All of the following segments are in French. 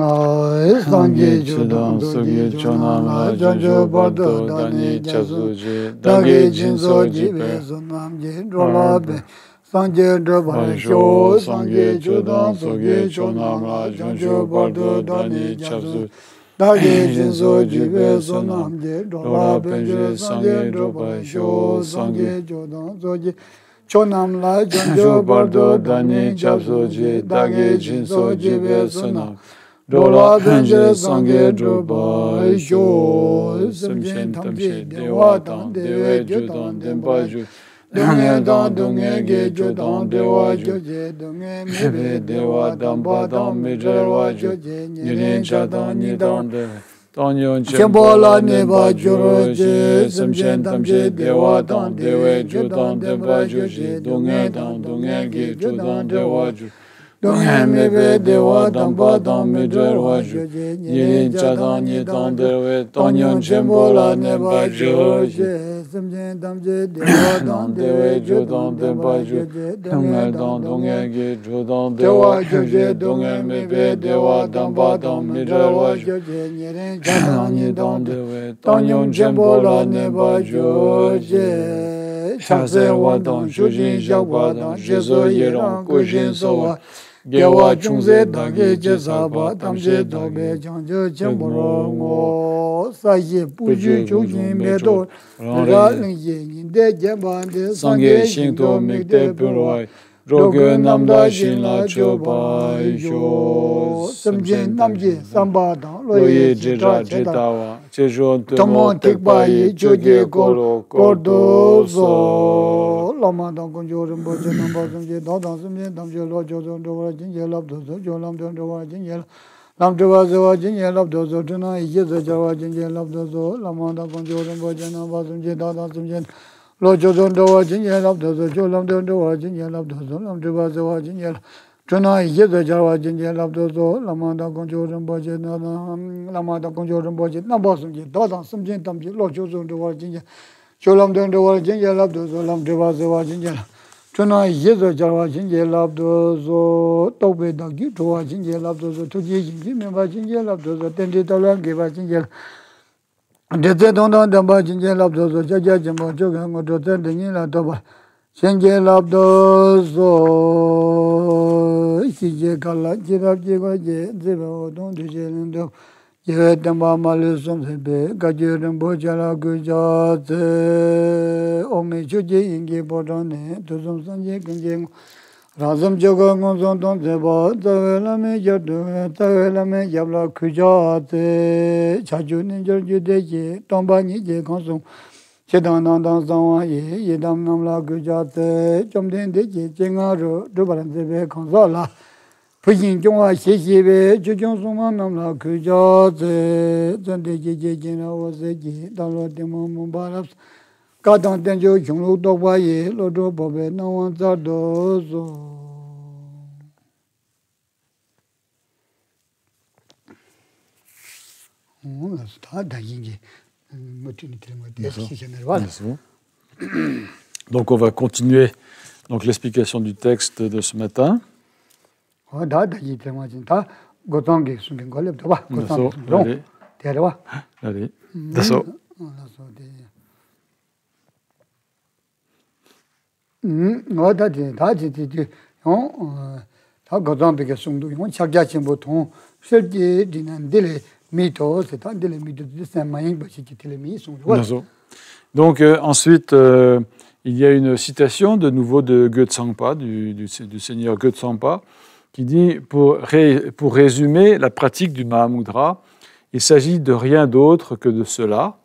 Sangye Chudam Sugye Chonam Janjo Bardo Dani Chazuji Dagi Jinso Jibe Sunam Jin Rolabe Sangye Drabha Sho Sangye Chudam Sugye Chonam Janjo Bardo Dani Chazuji Dagi Jinso Jibe Sunam Jin Rolabe Sangye Drabha Sho Sangye Chudam Sugye Chonam La Janjo Bardo Dani Chazuji Dagi Jinso Jibe Sunam Dola Benje Sangye Druba Sho Simchen Tamche Dewa Dan Dewe Judan Demba Ju Dunge Dan Dunge Ge Judan Dewa Ju Dunge Mebe Dewa Damba Dan Mijerwa Ju Nirin Chadan Nidan Dewe Tanyon Chembola Neba Juro Je Simchen Tamche Dewa Dan Dewe Judan Demba Ju Dunge Dan Dunge Ge Judan Dewa Ju Dunge mebe dewa damba dam midrer waju yin chadan yidan dewe tanyon chembola neba joje simjen damje dewa dan dewe judan demba ju dunge dan dunge ge judan dewa joje dunge mebe dewa damba dam midrer waju yin chadan yidan dewe tanyon chembola neba joje chase wadan shujin jagwadan jezo yiran kujin sowa Gewa chungze dage je saba tamje dobe jangje chemboro ngo saye puju chujin medo ra lingye ninde jebande sangye shinto mikte puroi roge namda shinla chobai sho samje namje samba da loye jitra chetawa chejon tomo tekbai choge kolo kordozo lama dang konjorim boje namba samje dadang samje damje lo jozo do jinje lab dozo jolam do jinje lam dewa zewa jinje lab dozo tuna ye zewa jinje lab dozo lama dang konjorim boje namba samje dadang samje lo jozo do jinje lab dozo jolam do jinje lab dozo lam dewa zewa jinje tuna ye zewa jinje lab dozo lama dang konjorim boje lama dang konjorim boje namba samje dadang samje damje lo jozo do jinje Cholam do jinje lab dozo lam dewa zewa jinje Tuna yezo jarwa jinje lab dozo tobe dagi towa jinje lab dozo tuji jinje memba jinje lab dozo tendi talan geba jinje Dete dondan damba jinje lab dozo jaja jimbo joga ngodo tendi nila toba jinje lab dozo ikije kala jirab jigo je zebe odon duje lindo Ye damba malu somsebe gajurum bojala gujate ome chuje inge bodone tuzum sanje kinje razam joga ngonzon don zeba tawela me jadu tawela me yabla kujate chaju ninjor jude je tomba ni je konsum chedan dan zawa ye yedam namla gujate chomden de je jengaro dubaran zebe konsola Puyin Jongwa Xie Jujong Suma Namla Kujaze, Zende Jie Jina was a Ji, Dalo Demo Mumbarabs, Gadan Denjo, Junglu Dowaye, Lodo Bobe, no one's a dozo. Donc on va continuer l'explication du texte de ce matin. Allez. Dasso. Donc ensuite, il y a une citation de nouveau de Götzangpa, du seigneur Götzangpa, qui dit, pour résumer la pratique du Mahamudra, il s'agit de rien d'autre que de cela.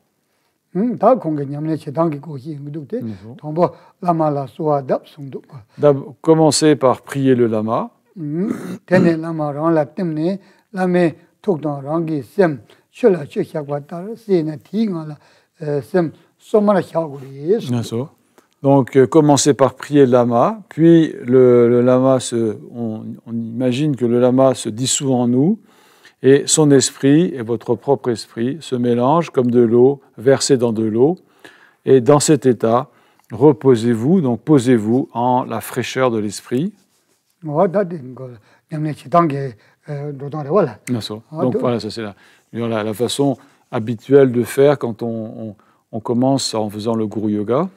Commencer par prier le lama. Donc, commencez par prier le lama, puis le lama, on imagine que le lama se dissout en nous, et son esprit et votre propre esprit se mélangent comme de l'eau versée dans de l'eau. Et dans cet état, reposez-vous, donc posez-vous en la fraîcheur de l'esprit. voilà. Donc voilà, ça c'est la façon habituelle de faire quand on commence en faisant le Guru Yoga.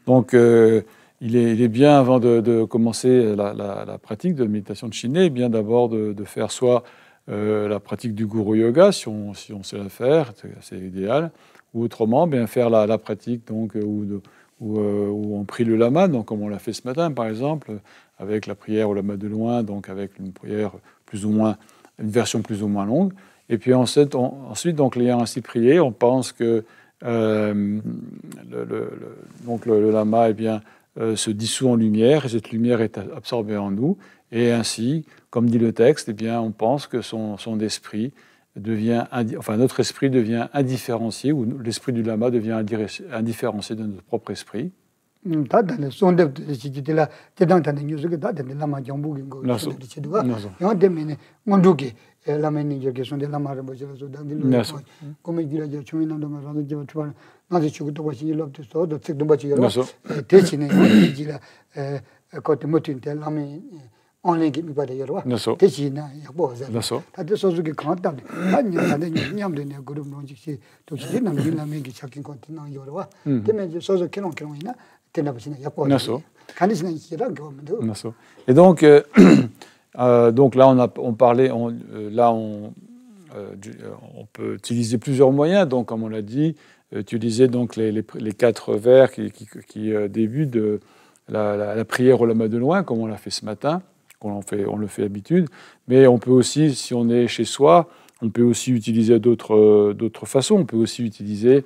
Donc il est bien, avant de commencer la pratique de méditation de Shinê, bien d'abord de faire soit la pratique du Guru Yoga, si on sait la faire, c'est idéal, ou autrement, bien faire la pratique donc, où on prie le lama, donc comme on l'a fait ce matin par exemple, avec la prière au lama de loin, donc avec une prière une version plus ou moins longue. Et puis ensuite donc l'ayant ainsi prié, on pense que donc le lama se dissout en lumière, et cette lumière est absorbée en nous, et ainsi, comme dit le texte, on pense que son esprit notre esprit devient indifférencié, ou l'esprit du lama devient indifférencié de notre propre esprit. Et donc là, on peut utiliser plusieurs moyens. Donc, comme on l'a dit, utiliser donc les 4 vers qui débutent de la prière au lama de loin, comme on l'a fait ce matin, on le fait d'habitude. Mais on peut aussi, si on est chez soi, on peut aussi utiliser d'autres façons. On peut aussi utiliser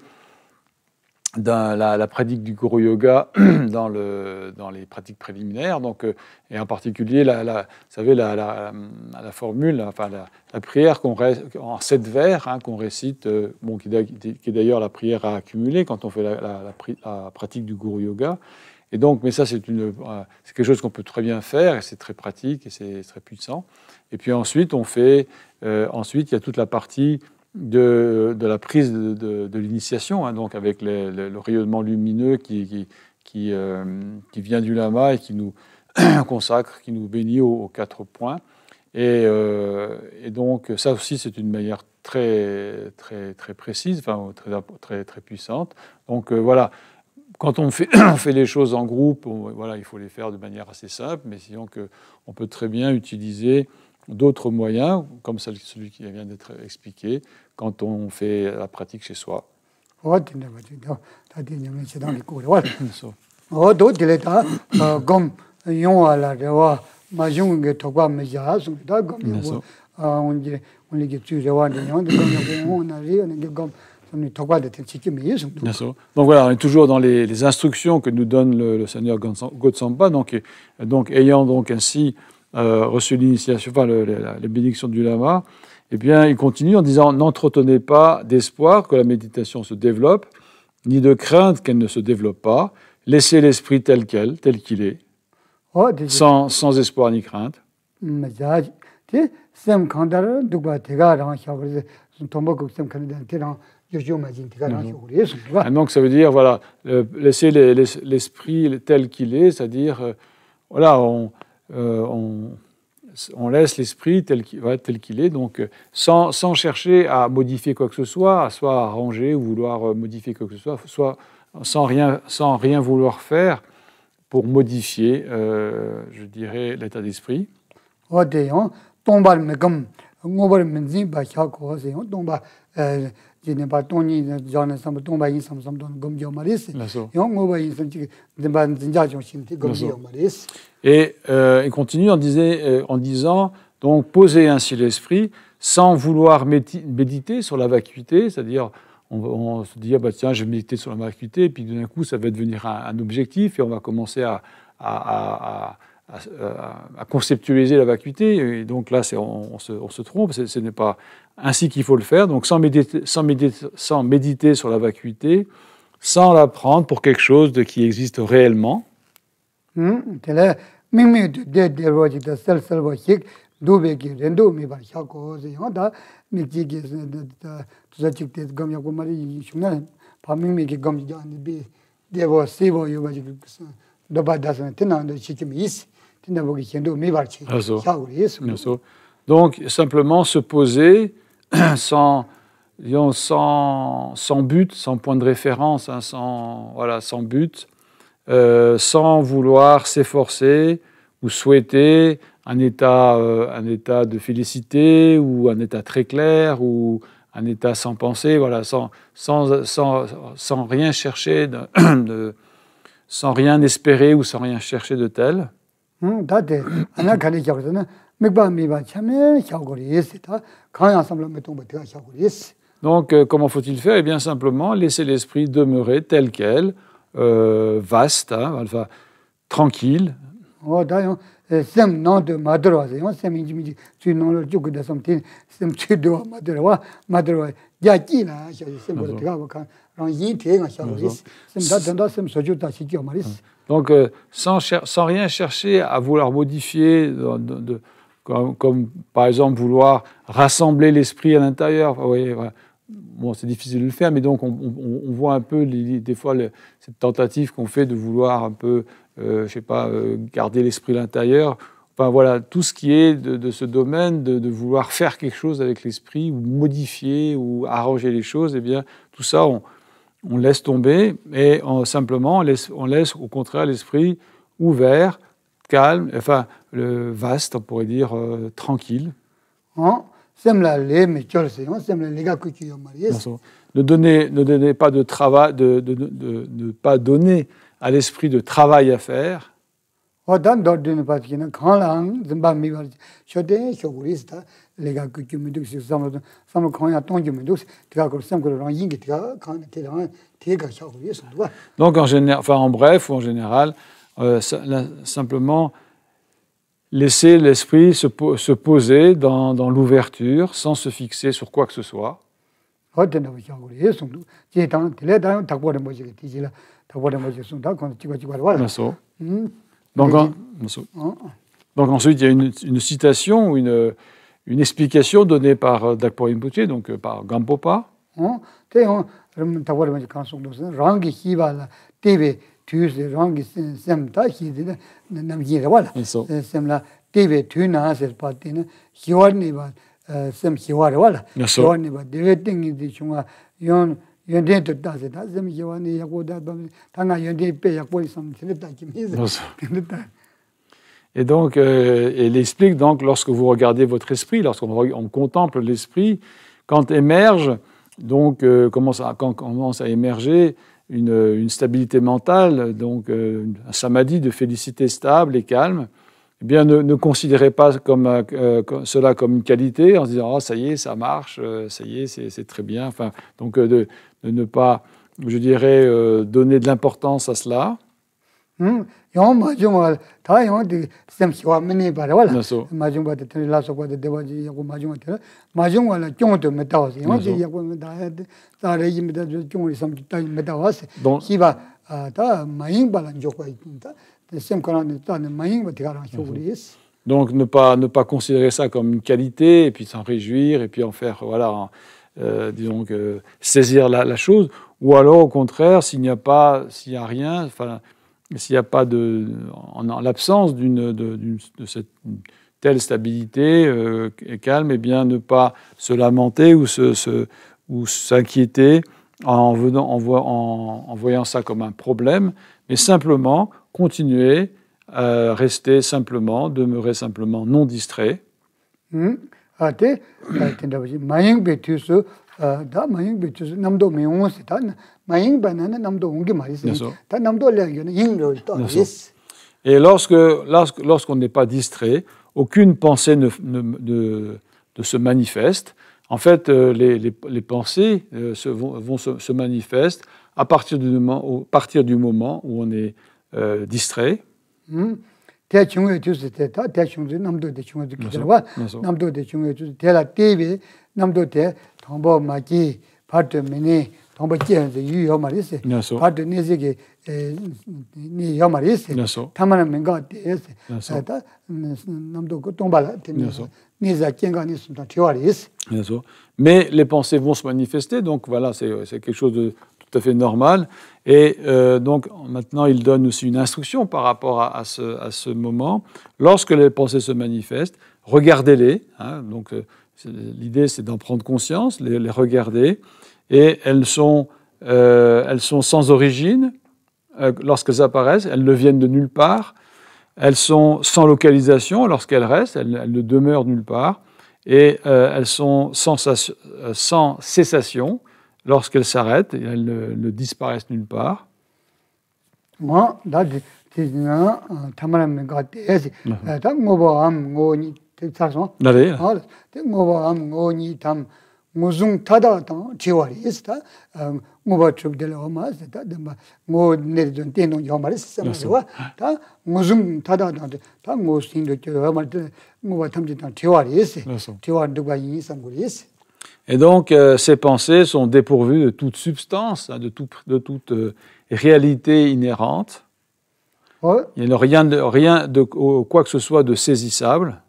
dans la pratique du Guru Yoga dans les pratiques préliminaires, donc, et en particulier vous savez, la formule, enfin la prière en 7 vers, qu'on récite, qui est d'ailleurs la prière à accumuler quand on fait la pratique du Guru Yoga. Et donc, mais ça c'est quelque chose qu'on peut très bien faire, et c'est très pratique et c'est très puissant. Et puis ensuite il y a toute la partie de la prise de l'initiation, donc avec le rayonnement lumineux qui vient du lama et qui nous consacre, qui nous bénit aux 4 points. Et donc ça aussi c'est une manière très très très précise, très très très puissante. Donc voilà, quand on fait les choses en groupe, il faut les faire de manière assez simple, mais sinon on peut très bien utiliser d'autres moyens, comme celui qui vient d'être expliqué, quand on fait la pratique chez soi. Donc voilà, on est toujours dans les instructions que nous donne le Seigneur Gotsamba, donc ayant donc ainsi reçu l'initiation, les bénédictions du lama, il continue en disant: n'entretenez pas d'espoir que la méditation se développe, ni de crainte qu'elle ne se développe pas. Laissez l'esprit tel qu'il est, sans espoir ni crainte. Donc ça veut dire, voilà, laisser l'esprit tel qu'il est, c'est-à-dire, voilà, on laisse l'esprit tel qu'il est, donc sans chercher à modifier quoi que ce soit, soit à arranger ou vouloir modifier quoi que ce soit sans rien vouloir faire pour modifier, je dirais, l'état d'esprit. Et il continue en disant, donc, poser ainsi l'esprit sans vouloir méditer sur la vacuité, c'est-à-dire on se dit, tiens, je vais méditer sur la vacuité, et puis d'un coup, ça va devenir un objectif, et on va commencer à à conceptualiser la vacuité. Et donc là, on se trompe, ce n'est pas ainsi qu'il faut le faire. Donc sans méditer sur la vacuité, sans la prendre pour quelque chose qui existe réellement. Donc, simplement se poser sans but, sans point de référence, hein, sans but, sans vouloir s'efforcer ou souhaiter un état de félicité ou un état très clair ou un état sans pensée, voilà, sans rien chercher, sans rien espérer ou sans rien chercher de tel. Donc, comment faut-il faire? Eh bien, simplement laisser l'esprit demeurer tel quel, vaste, hein, enfin, tranquille. Donc, sans rien chercher à vouloir modifier, comme par exemple vouloir rassembler l'esprit à l'intérieur. Vous voyez, voilà. Bon, c'est difficile de le faire, mais donc on voit un peu des fois cette tentative qu'on fait de vouloir un peu, je sais pas, garder l'esprit à l'intérieur. Enfin voilà, tout ce qui est de ce domaine, de vouloir faire quelque chose avec l'esprit, ou modifier, ou arranger les choses, eh bien, tout ça, on laisse tomber, et simplement, on laisse au contraire l'esprit ouvert, calme, enfin, vaste, on pourrait dire, tranquille. Ne donnez pas de travail, ne pas donner à l'esprit de travail à faire. Donc en bref ou en général, simplement laisser l'esprit se poser dans l'ouverture sans se fixer sur quoi que ce soit. Donc ensuite, il y a une citation ou une explication donnée par Dakpo Rinpoche, donc par Gampopa. Et donc, elle explique donc, lorsque vous regardez votre esprit, lorsqu'on contemple l'esprit, quand émerge, donc quand commence à émerger une stabilité mentale, donc un samadhi de félicité stable et calme, eh bien ne considérez pas cela comme une qualité en se disant oh, ça y est, ça marche, ça y est, c'est très bien. Enfin, donc de ne pas, je dirais, donner de l'importance à cela. Donc ne pas considérer ça comme une qualité et puis s'en réjouir et puis en faire, voilà, disons que saisir la chose, ou alors au contraire, s'il n'y a rien, enfin, s'il n'y a pas en l'absence de cette telle stabilité calme, eh bien ne pas se lamenter ou s'inquiéter en voyant ça comme un problème, mais simplement continuer à rester simplement, demeurer simplement non distrait. Et lorsqu'on n'est pas distrait, aucune pensée ne se manifeste. En fait, les pensées vont se manifestent à partir du moment où on est distrait. 대중의 주스 대다 대중의 남도 대중의 기다와 남도 대중의 주스 대라 대비 남도 대 동보 마기 파트미니 동보 지에서 유여 말이세 파트 내세게 니 여말이세 타마는 뭔가 대세 다 남도 그 동발라 니자 ken가니 숨다 티와리스 mais les pensées vont se manifester, donc voilà, c'est quelque chose de tout à fait normal. Et donc maintenant, il donne aussi une instruction par rapport à ce moment. Lorsque les pensées se manifestent, regardez-les. Hein, donc l'idée, c'est d'en prendre conscience, les regarder. Et elles sont sans origine lorsqu'elles apparaissent. Elles ne viennent de nulle part. Elles sont sans localisation lorsqu'elles restent. Elles ne demeurent nulle part. Et elles sont sans cessation lorsqu'elles s'arrêtent, elles ne disparaissent nulle part. Moi, là, et donc, ces pensées sont dépourvues de toute substance, de toute réalité inhérente. Il n'y a rien de quoi que ce soit de saisissable.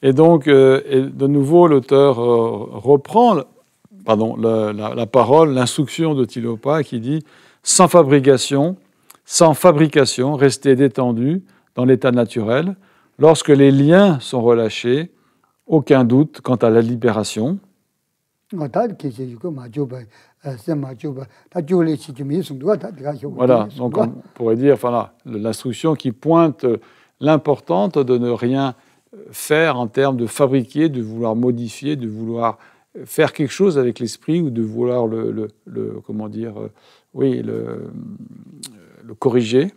Et donc, de nouveau, l'auteur reprend la parole, l'instruction de Tilopa qui dit « Sans fabrication, restez détendu dans l'état naturel. Lorsque les liens sont relâchés, aucun doute quant à la libération. » Voilà, donc on pourrait dire, voilà, l'instruction qui pointe l'importance de ne rien faire en termes de fabriquer, de vouloir modifier, de vouloir faire quelque chose avec l'esprit ou de vouloir le corriger.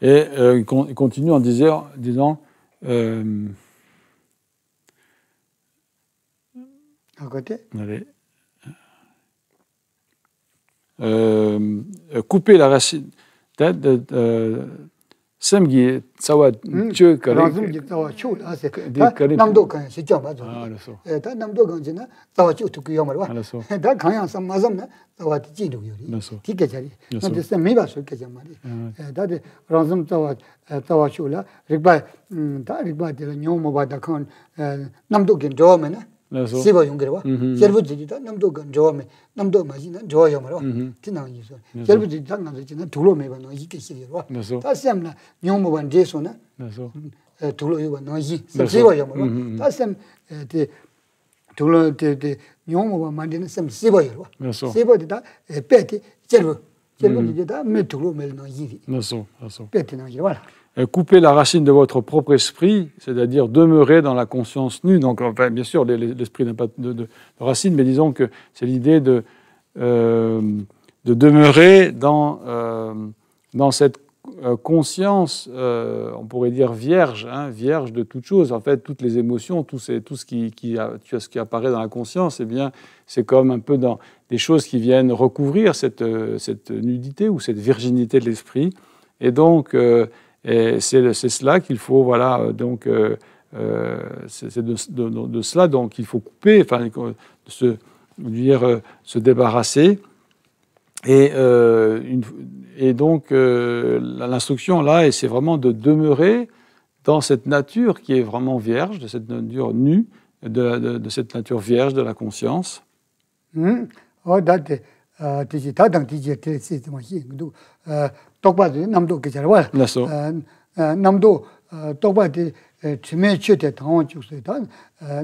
Et il continue en disant couper la racine. Semgi tsawa chö kare namdo kan se chama ta namdo kan jina tawa chu tu yo marwa da khaya sam mazam na tawa ti du yori ti ke jari na de se me ba so ke jamari da de razum tawa chu la rigba de nyo mo ba da kan namdo gen jo me na siba yung gerwa serbu ji da namdo gan jo me namdo ma ji na jo yo marwa ti na yi so serbu ji da na ji na dulo me ba no yi ke si yerwa ta sem na nyo mo ban je so na dulo yo ba no yi siba yo marwa ta sem de dulo de nyo mo ba man de sem siba yerwa siba de da pe ti serbu ji da me dulo me no yi pe ti na yerwa. Couper la racine de votre propre esprit, c'est-à-dire demeurer dans la conscience nue. Donc, enfin, bien sûr, l'esprit n'a pas de racine, mais disons que c'est l'idée de demeurer dans cette conscience, on pourrait dire vierge, vierge de toute chose. En fait, toutes les émotions, tout ce qui apparaît dans la conscience, eh bien, c'est comme un peu dans des choses qui viennent recouvrir cette nudité ou cette virginité de l'esprit. Et donc, et c'est cela qu'il faut, voilà, donc, c'est de cela donc il faut couper, enfin, se débarrasser. Et donc, l'instruction là, c'est vraiment de demeurer dans cette nature qui est vraiment vierge, de cette nature nue, de cette nature vierge de la conscience. namdo 똑바디 치매 치대 당원 쪽에다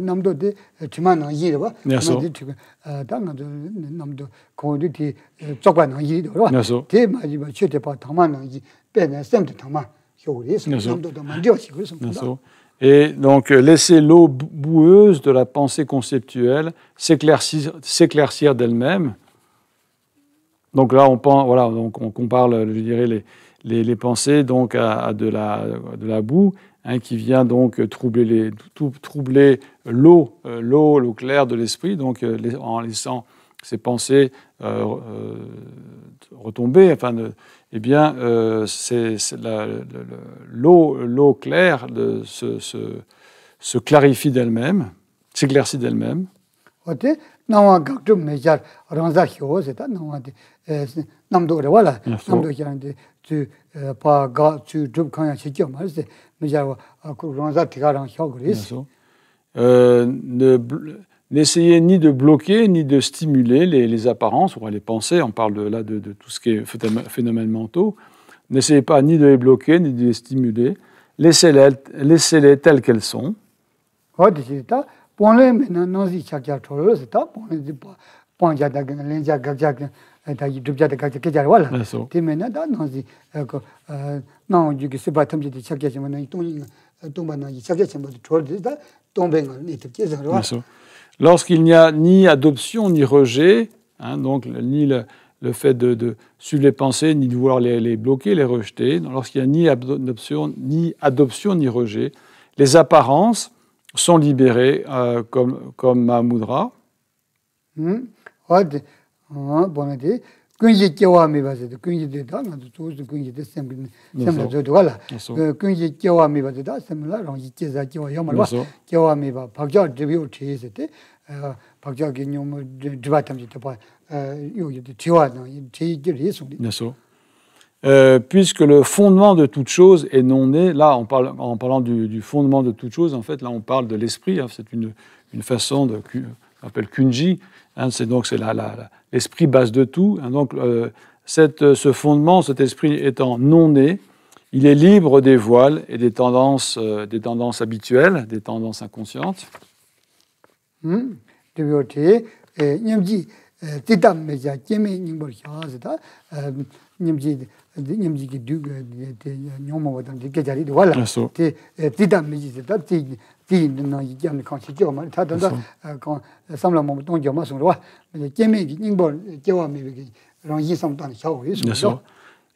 남도데 치만은 이르바 남도 당도 남도 거기디 쪽반은 이르바 대 마지막 치대 봐 당만은 이 빼내 셈도 당만 효리스 남도도 만져지 그래서 Et donc, laisser l'eau boueuse de la pensée conceptuelle s'éclaircir d'elle-même. Donc là, on compare, je dirais, les pensées donc à de la boue, hein, qui vient donc troubler l'eau claire de l'esprit, donc en laissant ces pensées retomber. Eh bien, l'eau claire se clarifie d'elle-même, s'éclaircit d'elle-même. N'essayez ni de bloquer, ni de stimuler les apparences, ou les pensées, on parle là de tout ce qui est phénomènes mentaux. N'essayez pas ni de les bloquer, ni de les stimuler. Laissez-les telles qu'elles sont. Lorsqu'il n'y a ni adoption ni rejet, hein, donc ni le fait de suivre les pensées, ni de vouloir les bloquer, les rejeter, lorsqu'il n'y a ni adoption ni rejet, les apparences sont libérées comme Mahamudra. Puisque le fondement de toute chose est non né, là en parlant du fondement de toute chose, en fait là on parle de l'esprit, hein, c'est une façon on appelle kunji, hein, c'est l'esprit base de tout, hein, donc ce fondement, cet esprit étant non né, il est libre des voiles et des tendances habituelles, des tendances inconscientes.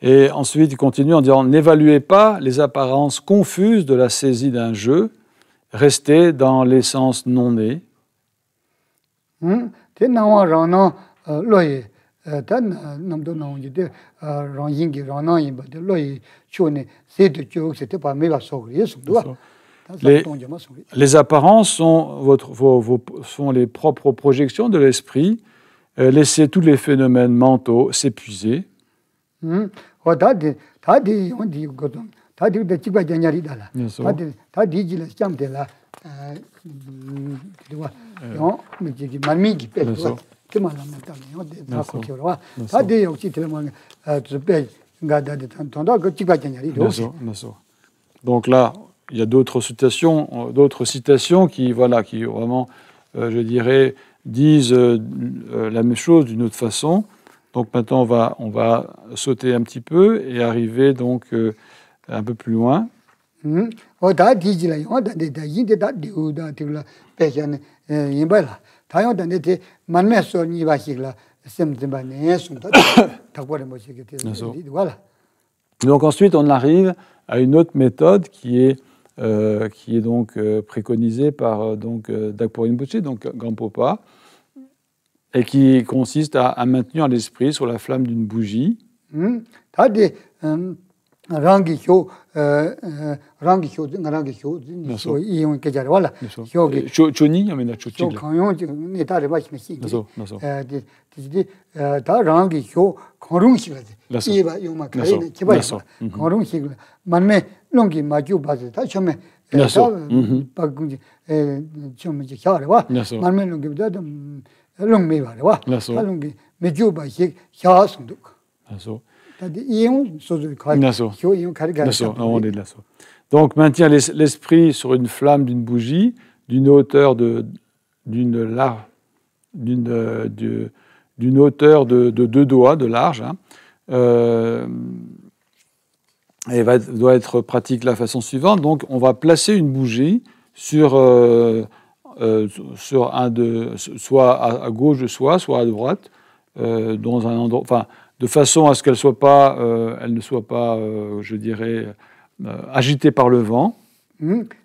Et ensuite, il continue en disant « N'évaluez pas les apparences confuses de la saisie d'un jeu, restez dans l'essence non née. » Les apparences sont les propres projections de l'esprit. Laissez tous les phénomènes mentaux s'épuiser. Donc là, il y a d'autres citations qui vraiment, je dirais, disent la même chose d'une autre façon. Donc maintenant, on va sauter un petit peu et arriver donc un peu plus loin. Donc ensuite, on arrive à une autre méthode qui est donc préconisée par Dakpo Rinpoche, donc Gampopa, et qui consiste à maintenir l'esprit sur la flamme d'une bougie. Donc, maintient l'esprit sur une flamme d'une bougie d'une hauteur de 2 doigts de large. Hein. Et doit être pratique de la façon suivante. Donc, on va placer une bougie sur soit à gauche de soi, soit à droite, dans un endroit, enfin, de façon à ce qu'elle ne soit pas, je dirais, agitée par le vent. Donc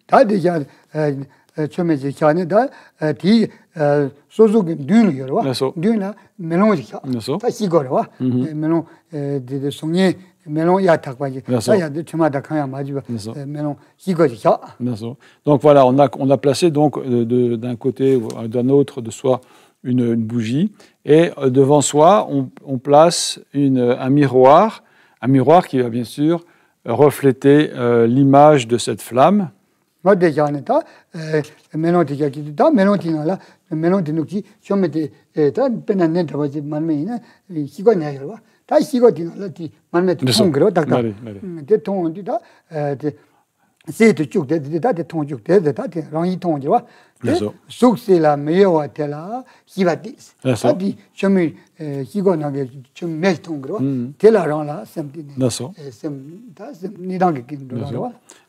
voilà, on a placé donc d'un côté ou d'un autre de soi une bougie, et devant soi on place un miroir qui va bien sûr refléter l'image de cette flamme.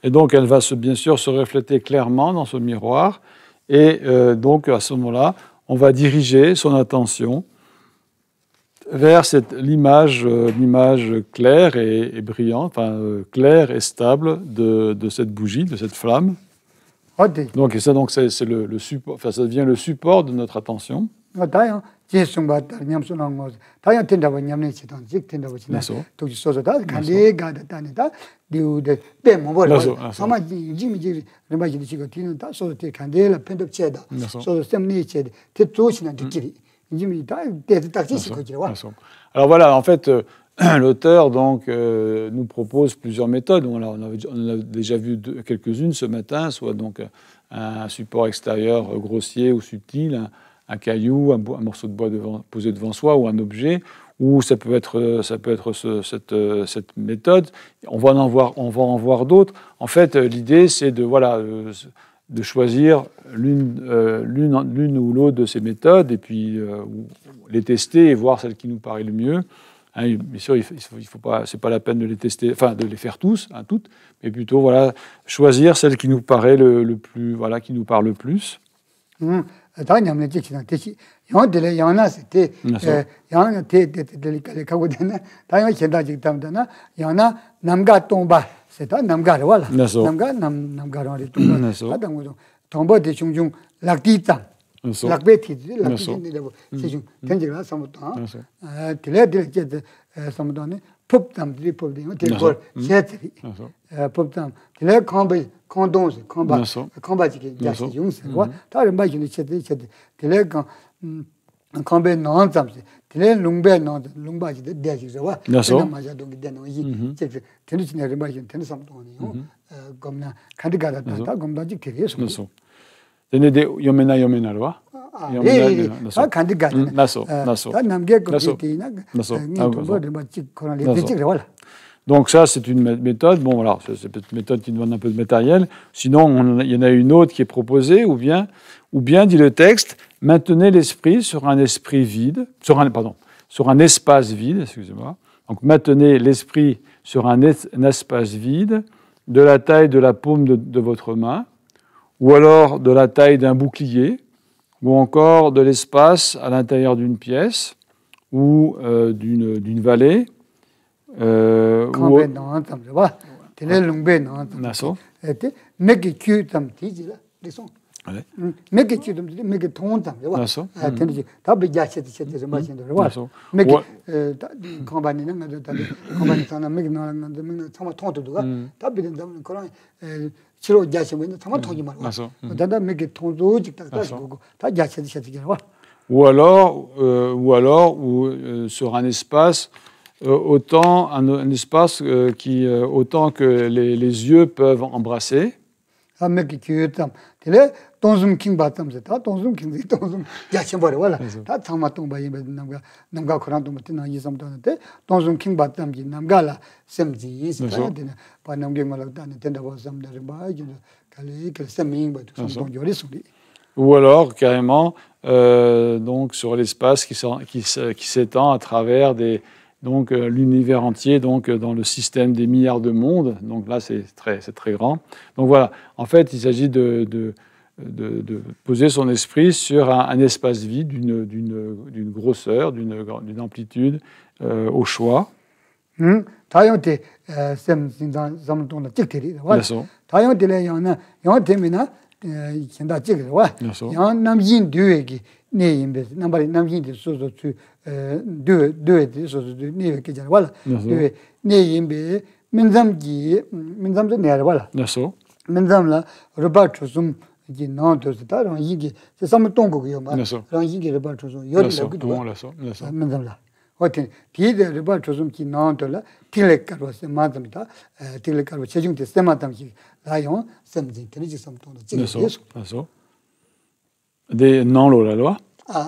Et donc elle va bien sûr se refléter clairement dans ce miroir, et donc à ce moment-là on va diriger son attention vers l'image claire et brillante, claire et stable de cette bougie, de cette flamme. Donc c'est le support, enfin ça devient le support de notre attention. Alors voilà, en fait, l'auteur donc nous propose plusieurs méthodes. On a déjà vu quelques-unes ce matin, soit donc un support extérieur grossier ou subtil, un caillou, un morceau de bois posé devant soi, ou un objet, ou ça peut être cette méthode. On va en voir d'autres. En fait, l'idée c'est de choisir l'une ou l'autre de ces méthodes, et puis les tester et voir celle qui nous paraît le mieux. Hein, bien sûr, il faut pas, c'est pas la peine de les tester, enfin de les faire toutes, mais plutôt choisir celle qui nous paraît le plus, qui nous parle le plus. Donc ça, c'est une méthode. Bon, voilà, c'est une méthode qui demande un peu de matériel. Sinon, il y en a une autre qui est proposée, ou bien, dit le texte, maintenez l'esprit sur un esprit vide, sur un espace vide, excusez-moi. Donc maintenez l'esprit sur un espace vide de la taille de la paume de votre main, ou alors de la taille d'un bouclier, ou encore de l'espace à l'intérieur d'une pièce ou d'une vallée. Ou alors sur un espace autant que les yeux peuvent embrasser. 아메기 교tam tele 동좀 킹 바탐세 다 동좀 킹이 동좀 야신 버려 voilà 다 참마동 바이 남가 그런 동 같은 이섬도는데 동좀 킹 바탐지 남가라 셈지 있어야되네 반남게 말다는 된다 보쌈들 바이주 갈이 그 셈밍 바 동좀 요리 소리 ou alors carrément donc sur l'espace qui s'étend à travers donc l'univers entier, donc dans le système des milliards de mondes. Donc là, c'est très grand. Donc voilà, en fait, il s'agit de poser son esprit sur un espace vide d'une grosseur, d'une amplitude au choix. deux choses de niveau que voilà deux néimbe minzamji minzamde néra voilà minzam là rebat chosum qui non de ça dans yigi c'est ça me tongo yo ma dans yigi rebat chosum yo de la minzam là ok puis de rebat chosum qui non de là tile karo se mazam ta tile karo chejung de se mazam qui là yon samji teniji samton de ça des non la loi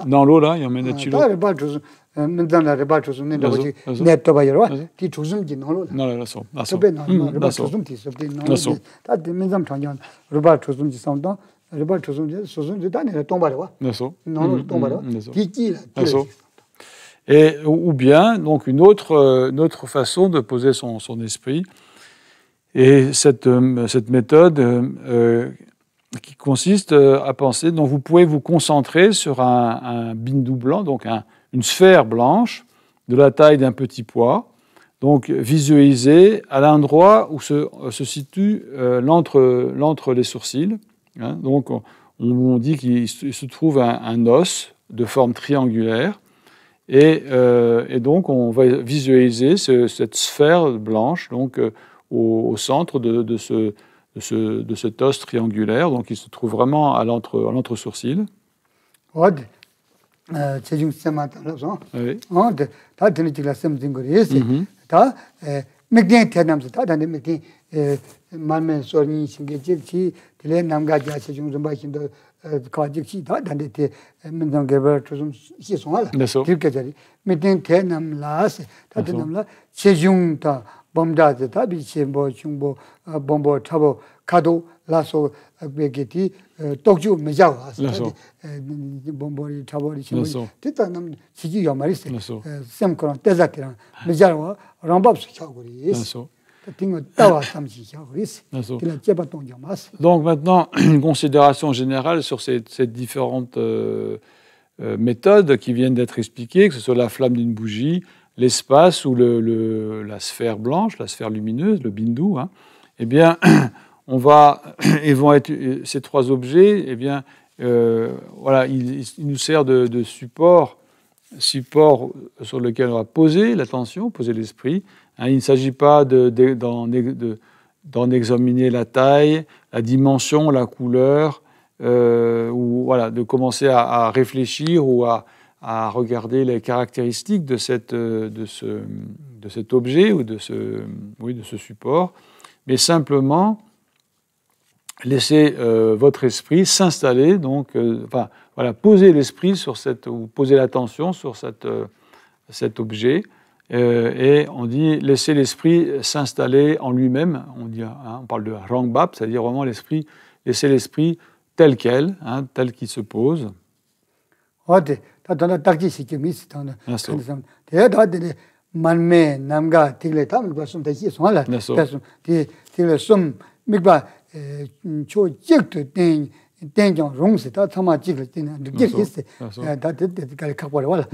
dans l'eau là il y en a des chilos dans la rebat chosum ne doji net to bayro ti chosum ji non la so rebat chosum ti so non ta de minzam changyan rebat chosum ji samton rebat chosum ji chosum ji ta ne tomba wa non tomba ti ti et ou bien donc une autre façon de poser son esprit et cette méthode qui consiste à penser, donc vous pouvez vous concentrer sur un bindu blanc, donc une sphère blanche de la taille d'un petit pois, donc visualisé à l'endroit où se situe l'entre les sourcils. Hein, donc on dit qu'il se trouve un os de forme triangulaire, et donc on va visualiser cette sphère blanche donc au centre de cet os triangulaire, donc il se trouve vraiment à l'entre-sourcil. Oui. bomda ta bi chembo chungbo bombo chabo kado laso begeti tokju meja bombo chabo chimbo tita nam siji yomarise sem koran tezakira meja rambab chagori donc maintenant une considération générale sur ces différentes méthodes qui viennent d'être expliquées, que ce soit la flamme d'une bougie, l'espace ou la sphère blanche, la sphère lumineuse, le bindu, hein, eh bien, ils vont être ces trois objets. Eh bien, voilà, il nous sert de support sur lequel on va poser l'attention, poser l'esprit. Hein, il ne s'agit pas d'en examiner la taille, la dimension, la couleur, ou voilà, de commencer à réfléchir ou à regarder les caractéristiques de cet objet ou de ce support, mais simplement laisser votre esprit s'installer, donc, voilà, poser l'esprit ou poser l'attention sur cet objet, et on dit laisser l'esprit s'installer en lui-même. On parle de rangbap, c'est-à-dire vraiment laisser l'esprit tel quel, hein, tel qu'il se pose. denjang rong se ta tama jig de ge hisse da de ka ka bor wala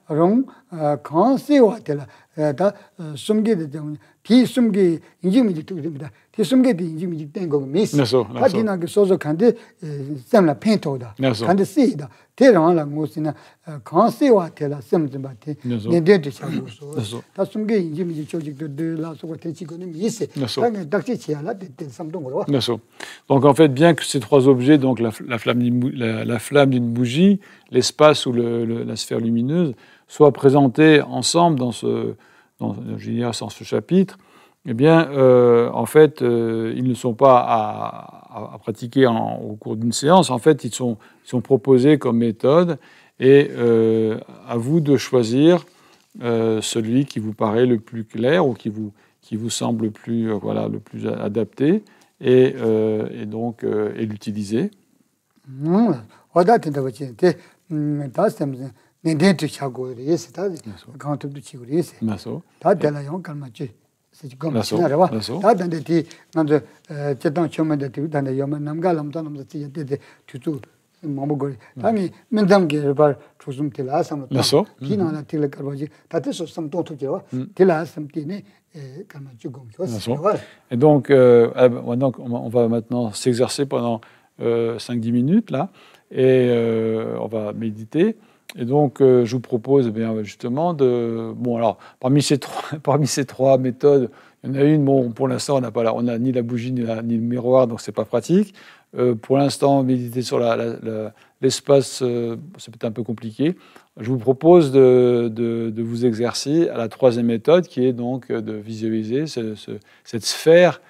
rong kan se wa de la da sumge de ti sumge inji mi tu de ti sumge de inji mi den go mis ha dina ge sozo kan de samla pento da kan de se da te rang la ngo sina kan se wa de la sem de ba te ne de de cha so ta sumge inji mi cho jig de la so te chi go ne mi se ta ge dak chi chi la de sam dong go. Donc en fait, bien que ces trois objets, donc la flamme d'une bougie, l'espace ou la sphère lumineuse, soient présentés ensemble dans ce chapitre, eh bien, en fait, ils ne sont pas à pratiquer au cours d'une séance. En fait, ils sont proposés comme méthode et à vous de choisir celui qui vous paraît le plus clair ou qui vous semble le plus, le plus adapté et donc et l'utiliser. Et donc, on va maintenant s'exercer pendant 5-10 minutes, là, et on va méditer. Et donc, je vous propose justement de... Bon, alors, parmi ces trois méthodes, il y en a une, bon, pour l'instant, on n'a ni la bougie ni le miroir, donc c'est pas pratique. Pour l'instant, méditer sur l'espace, c'est peut-être un peu compliqué. Je vous propose de vous exercer à la troisième méthode, qui est donc de visualiser cette sphère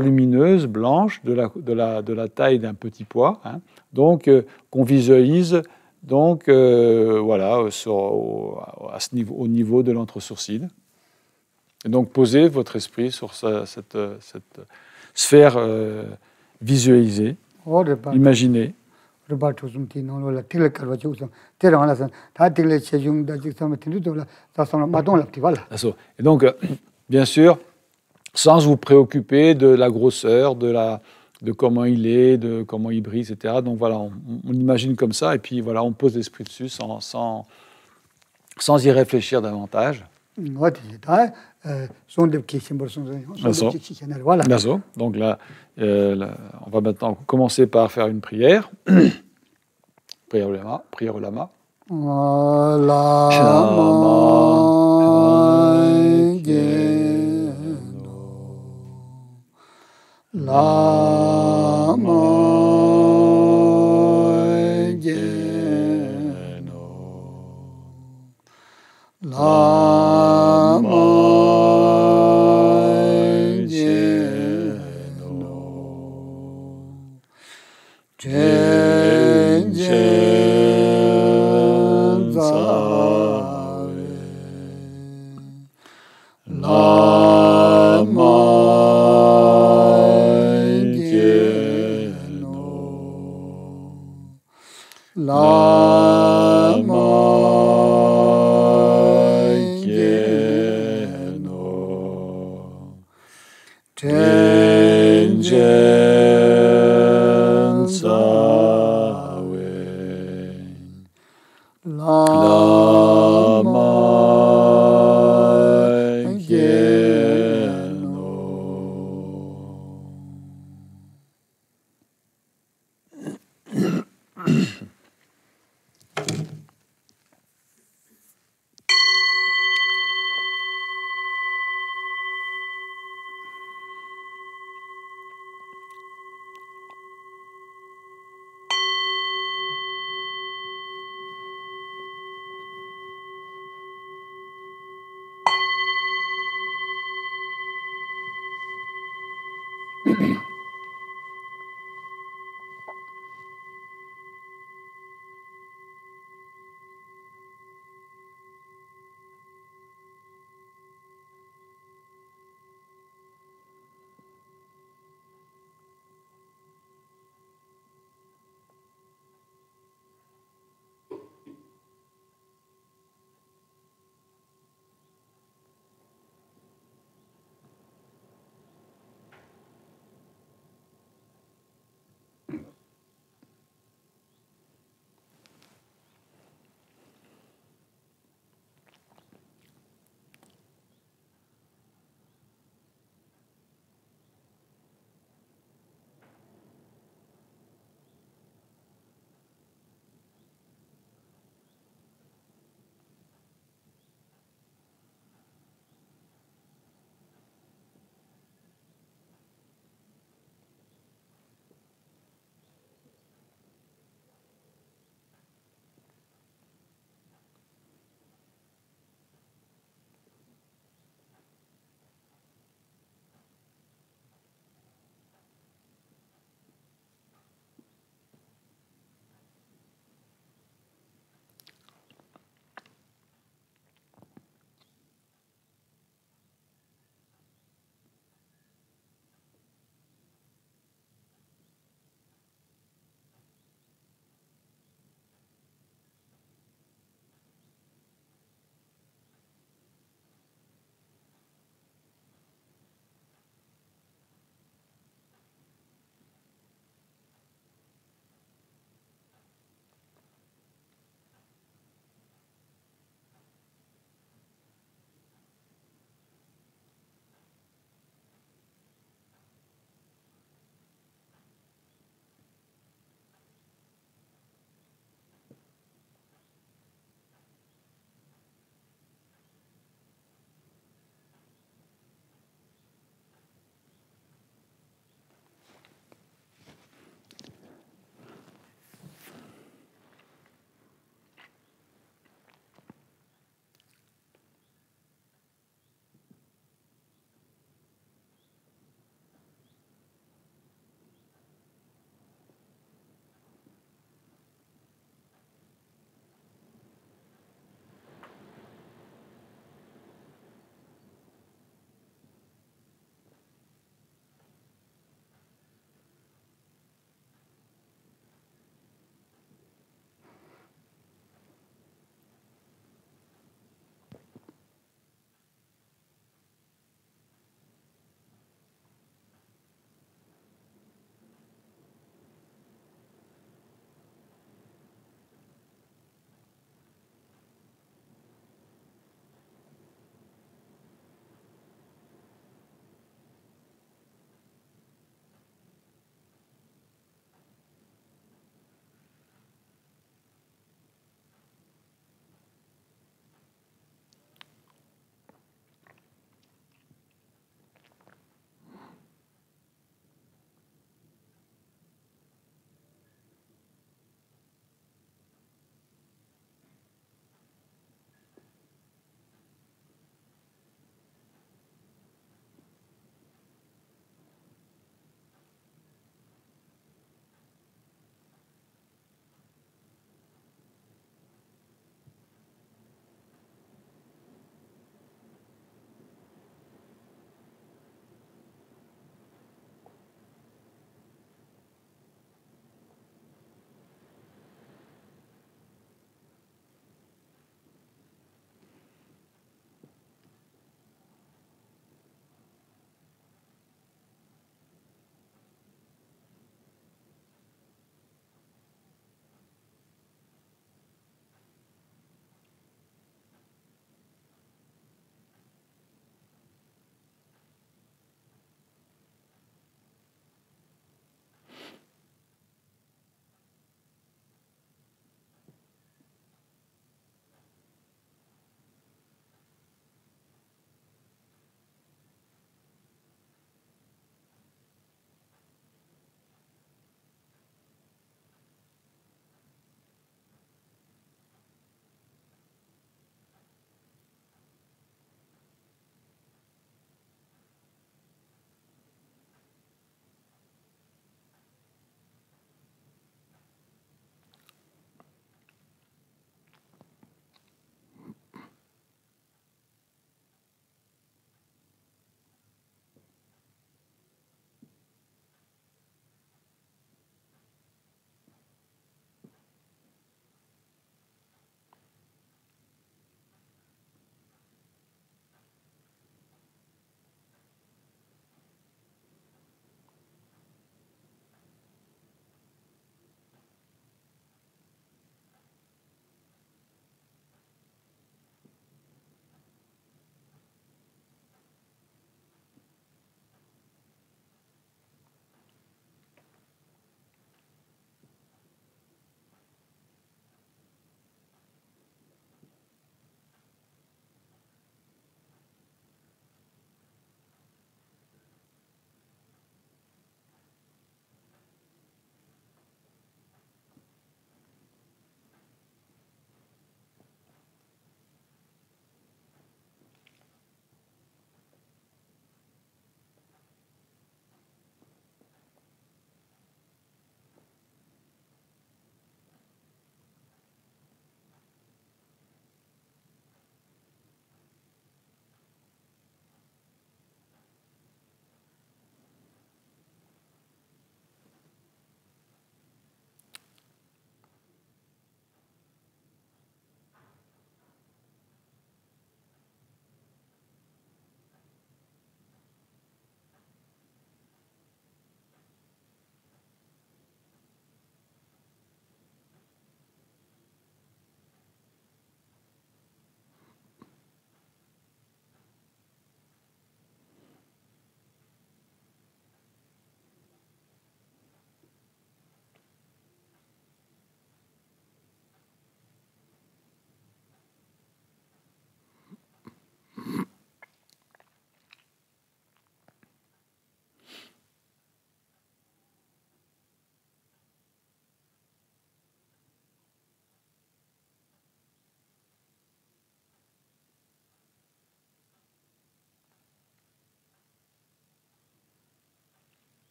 lumineuse, blanche, de la taille d'un petit pois, hein, donc qu'on visualise donc, au niveau de l'entre-sourcil. Et donc, posez votre esprit sur cette sphère visualisée, imaginée. Et donc, bien sûr, sans vous préoccuper de la grosseur, de comment il est, de comment il brille, etc. Donc voilà, on imagine comme ça, et puis voilà, on pose l'esprit dessus sans y réfléchir davantage. Donc là, on va maintenant commencer par faire une prière. Prière au lama.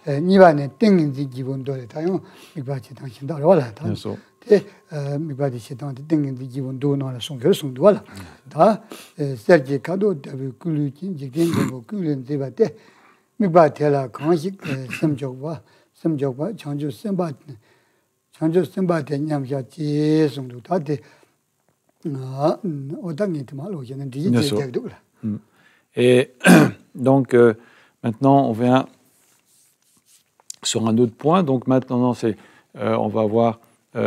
니바네 땡인지 기본도에 다요 미바치 당신도 알아라 다 미바디 시당한테 땡인지 기본도 나라 송결 송도 알아 다 세르지 카도 쿨루진 지겐 거 쿨은 제바테 미바텔라 강식 섬적과 장주 semba nyamsha chi sungdu tate odangi malo jenen di jegdula. Et donc maintenant on vient sur un autre point. Donc maintenant on va avoir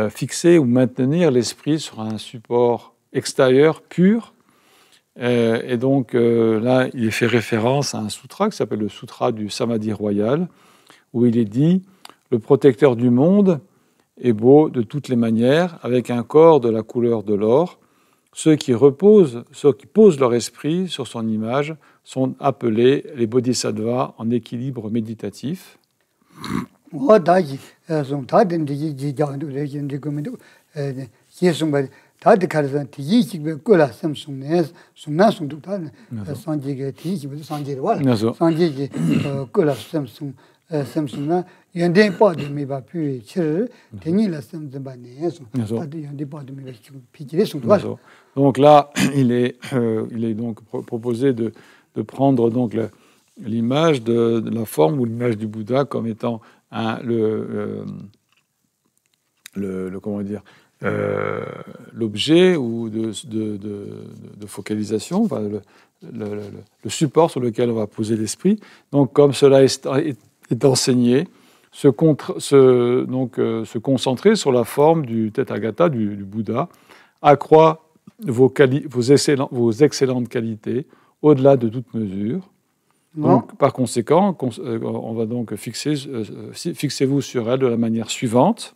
fixer ou maintenir l'esprit sur un support extérieur pur. Et donc là il est fait référence à un sutra qui s'appelle le sutra du Samadhi royal, où il est dit: le protecteur du monde est beau de toutes les manières, avec un corps de la couleur de l'or. Ceux qui posent leur esprit sur son image sont appelés les bodhisattvas en équilibre méditatif. Donc là, il est donc proposé de prendre donc l'image de la forme ou l'image du Bouddha comme étant l'objet ou de focalisation, enfin, le support sur lequel on va poser l'esprit. Donc comme cela est enseigné, se concentrer sur la forme du Tathagata, du Bouddha, accroît vos excellentes qualités au-delà de toute mesure. Donc, par conséquent, on va donc fixez-vous sur elle de la manière suivante.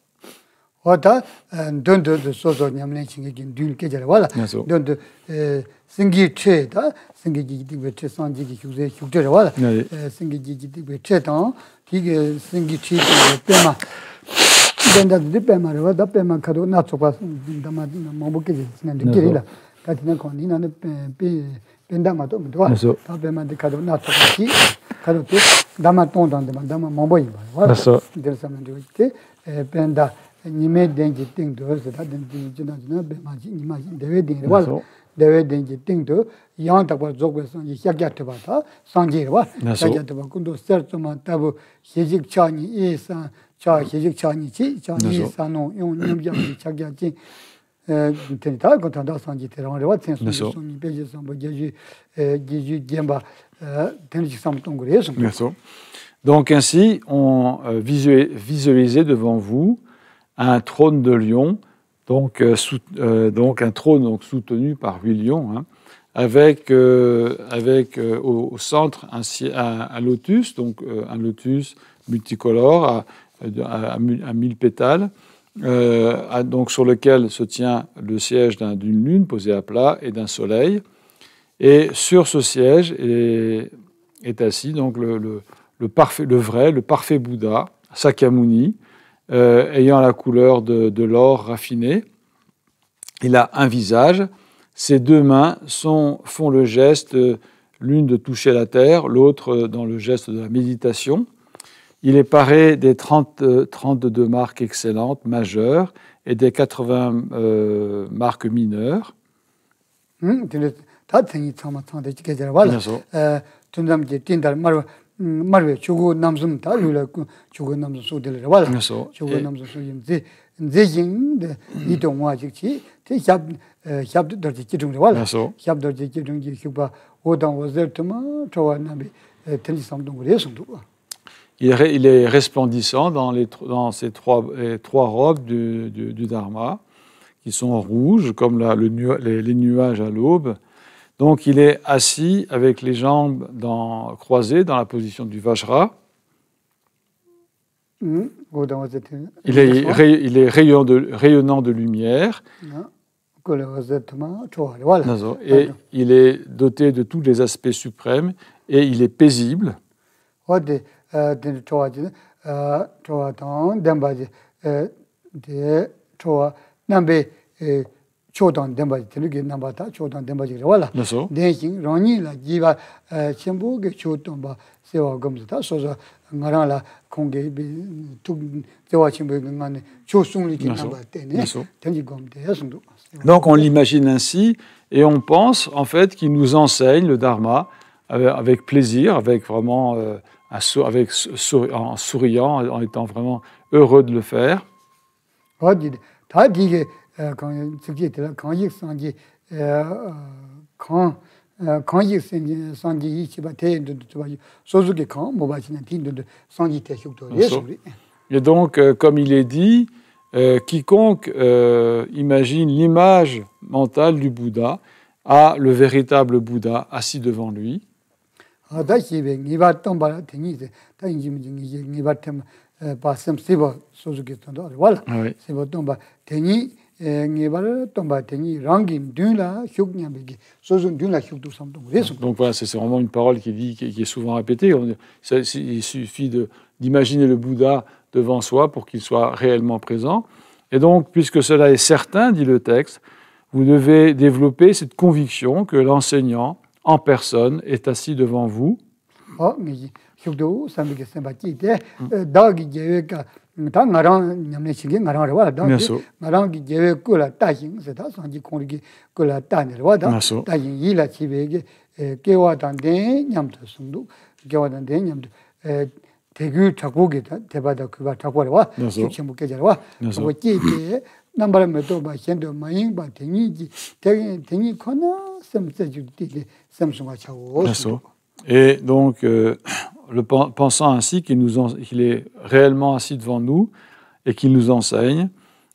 Donc ainsi, on visualisez devant vous un trône de lion, donc un trône soutenu par 8 lions, avec au centre un lotus, donc un lotus multicolore à 1000 pétales, donc sur lequel se tient le siège d'une lune posée à plat et d'un soleil. Et sur ce siège est assis donc le parfait Bouddha, Sakyamuni, ayant la couleur de l'or raffiné. Il a un visage, ses 2 mains font le geste, l'une de toucher la terre, l'autre dans le geste de la méditation. Il est paré des 32 marques excellentes, majeures, et des 80 marques mineures. Il est resplendissant dans ces trois robes du Dharma, qui sont rouges, comme les nuages à l'aube. Donc il est assis avec les jambes croisées dans la position du Vajra. Il est rayonnant de lumière. Et il est doté de tous les aspects suprêmes et il est paisible. 초단 덴바 되게 남바다 초단 덴바지 voilà D'accord. 대신 런이라 지바 첨부게 초단바 세와 검스다 소소 나라라 공개 두 대화 첨부가 초송리기 남바 때네 된지 검대 해송도. Donc on l'imagine ainsi et on pense en fait qu'il nous enseigne le dharma avec plaisir, avec vraiment en souriant, en étant vraiment heureux de le faire. quand il s'agit quand il s'agit ici et donc comme il est dit, quiconque imagine l'image mentale du Bouddha a le véritable Bouddha assis devant lui. Donc voilà, c'est vraiment une parole qui est souvent répétée. Il suffit d'imaginer le Bouddha devant soi pour qu'il soit réellement présent. Et donc, puisque cela est certain, dit le texte, vous devez développer cette conviction que l'enseignant en personne est assis devant vous. Et donc, pensant ainsi qu'il est réellement assis devant nous et qu'il nous enseigne,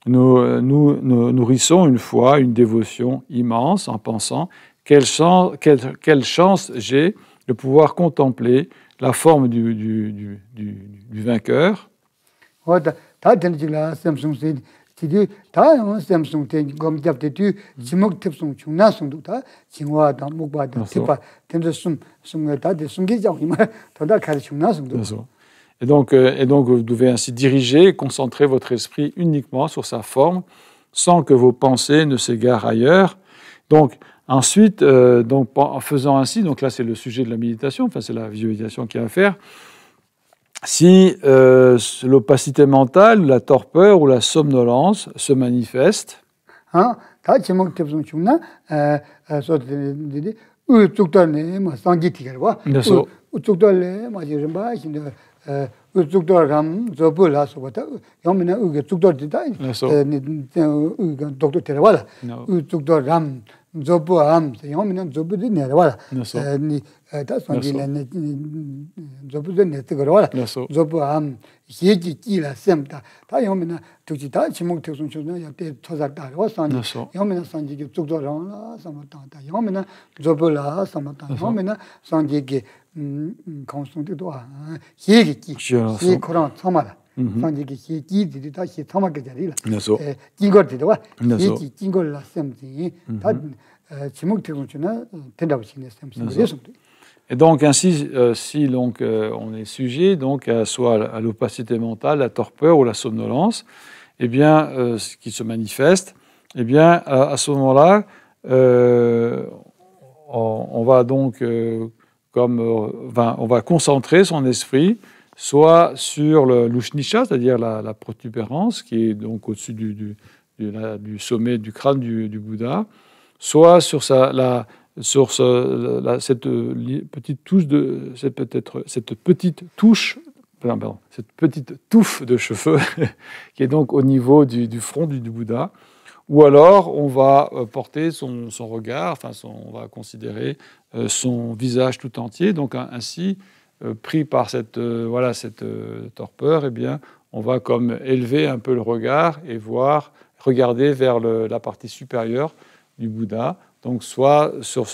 nous nourrissons une foi, une dévotion immense en pensant quelle chance j'ai de pouvoir contempler la forme du vainqueur. Et donc, vous devez ainsi diriger et concentrer votre esprit uniquement sur sa forme, sans que vos pensées ne s'égarent ailleurs. Donc, ensuite, en faisant ainsi, donc là c'est le sujet de la méditation, enfin c'est la visualisation qu'il y a à faire. Si l'opacité mentale, la torpeur ou la somnolence se manifeste, et donc ainsi, si donc, on est sujet donc, soit à l'opacité mentale, la torpeur ou la somnolence, eh bien, ce qui se manifeste, eh bien, à ce moment-là, on va donc, on va concentrer son esprit soit sur le l'ushnisha, c'est-à-dire la protubérance qui est donc au-dessus du sommet du crâne du Bouddha, soit sur cette petite touffe de cheveux qui est donc au niveau du front du Bouddha, ou alors on va porter son regard, enfin on va considérer son visage tout entier, donc ainsi pris par cette torpeur, eh bien on va comme élever un peu le regard et regarder vers la partie supérieure du Bouddha, donc soit sur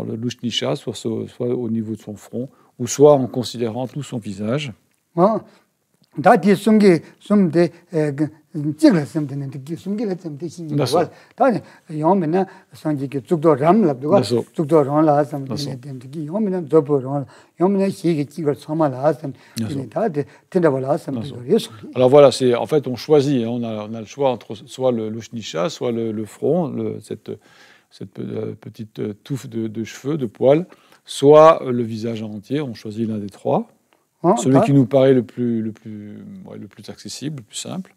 le l'ushnisha, soit au niveau de son front, ou soit en considérant tout son visage. 다디 숨기 숨데 찍을 숨데는 숨기를 숨데 신기 와 다니 요면은 산지게 죽도 람랍도가 죽도 람라 숨데 된기 요면은 저보로 요면은 시기 찍을 소마라 숨 다디 텐다발라 숨데 Alors voilà, c'est en fait on choisit, on a le choix entre soit le shnisha, soit le front, cette petite touffe de cheveux, de poils, soit le visage entier, on choisit l'un des trois. Celui qui nous paraît le plus accessible, le plus simple.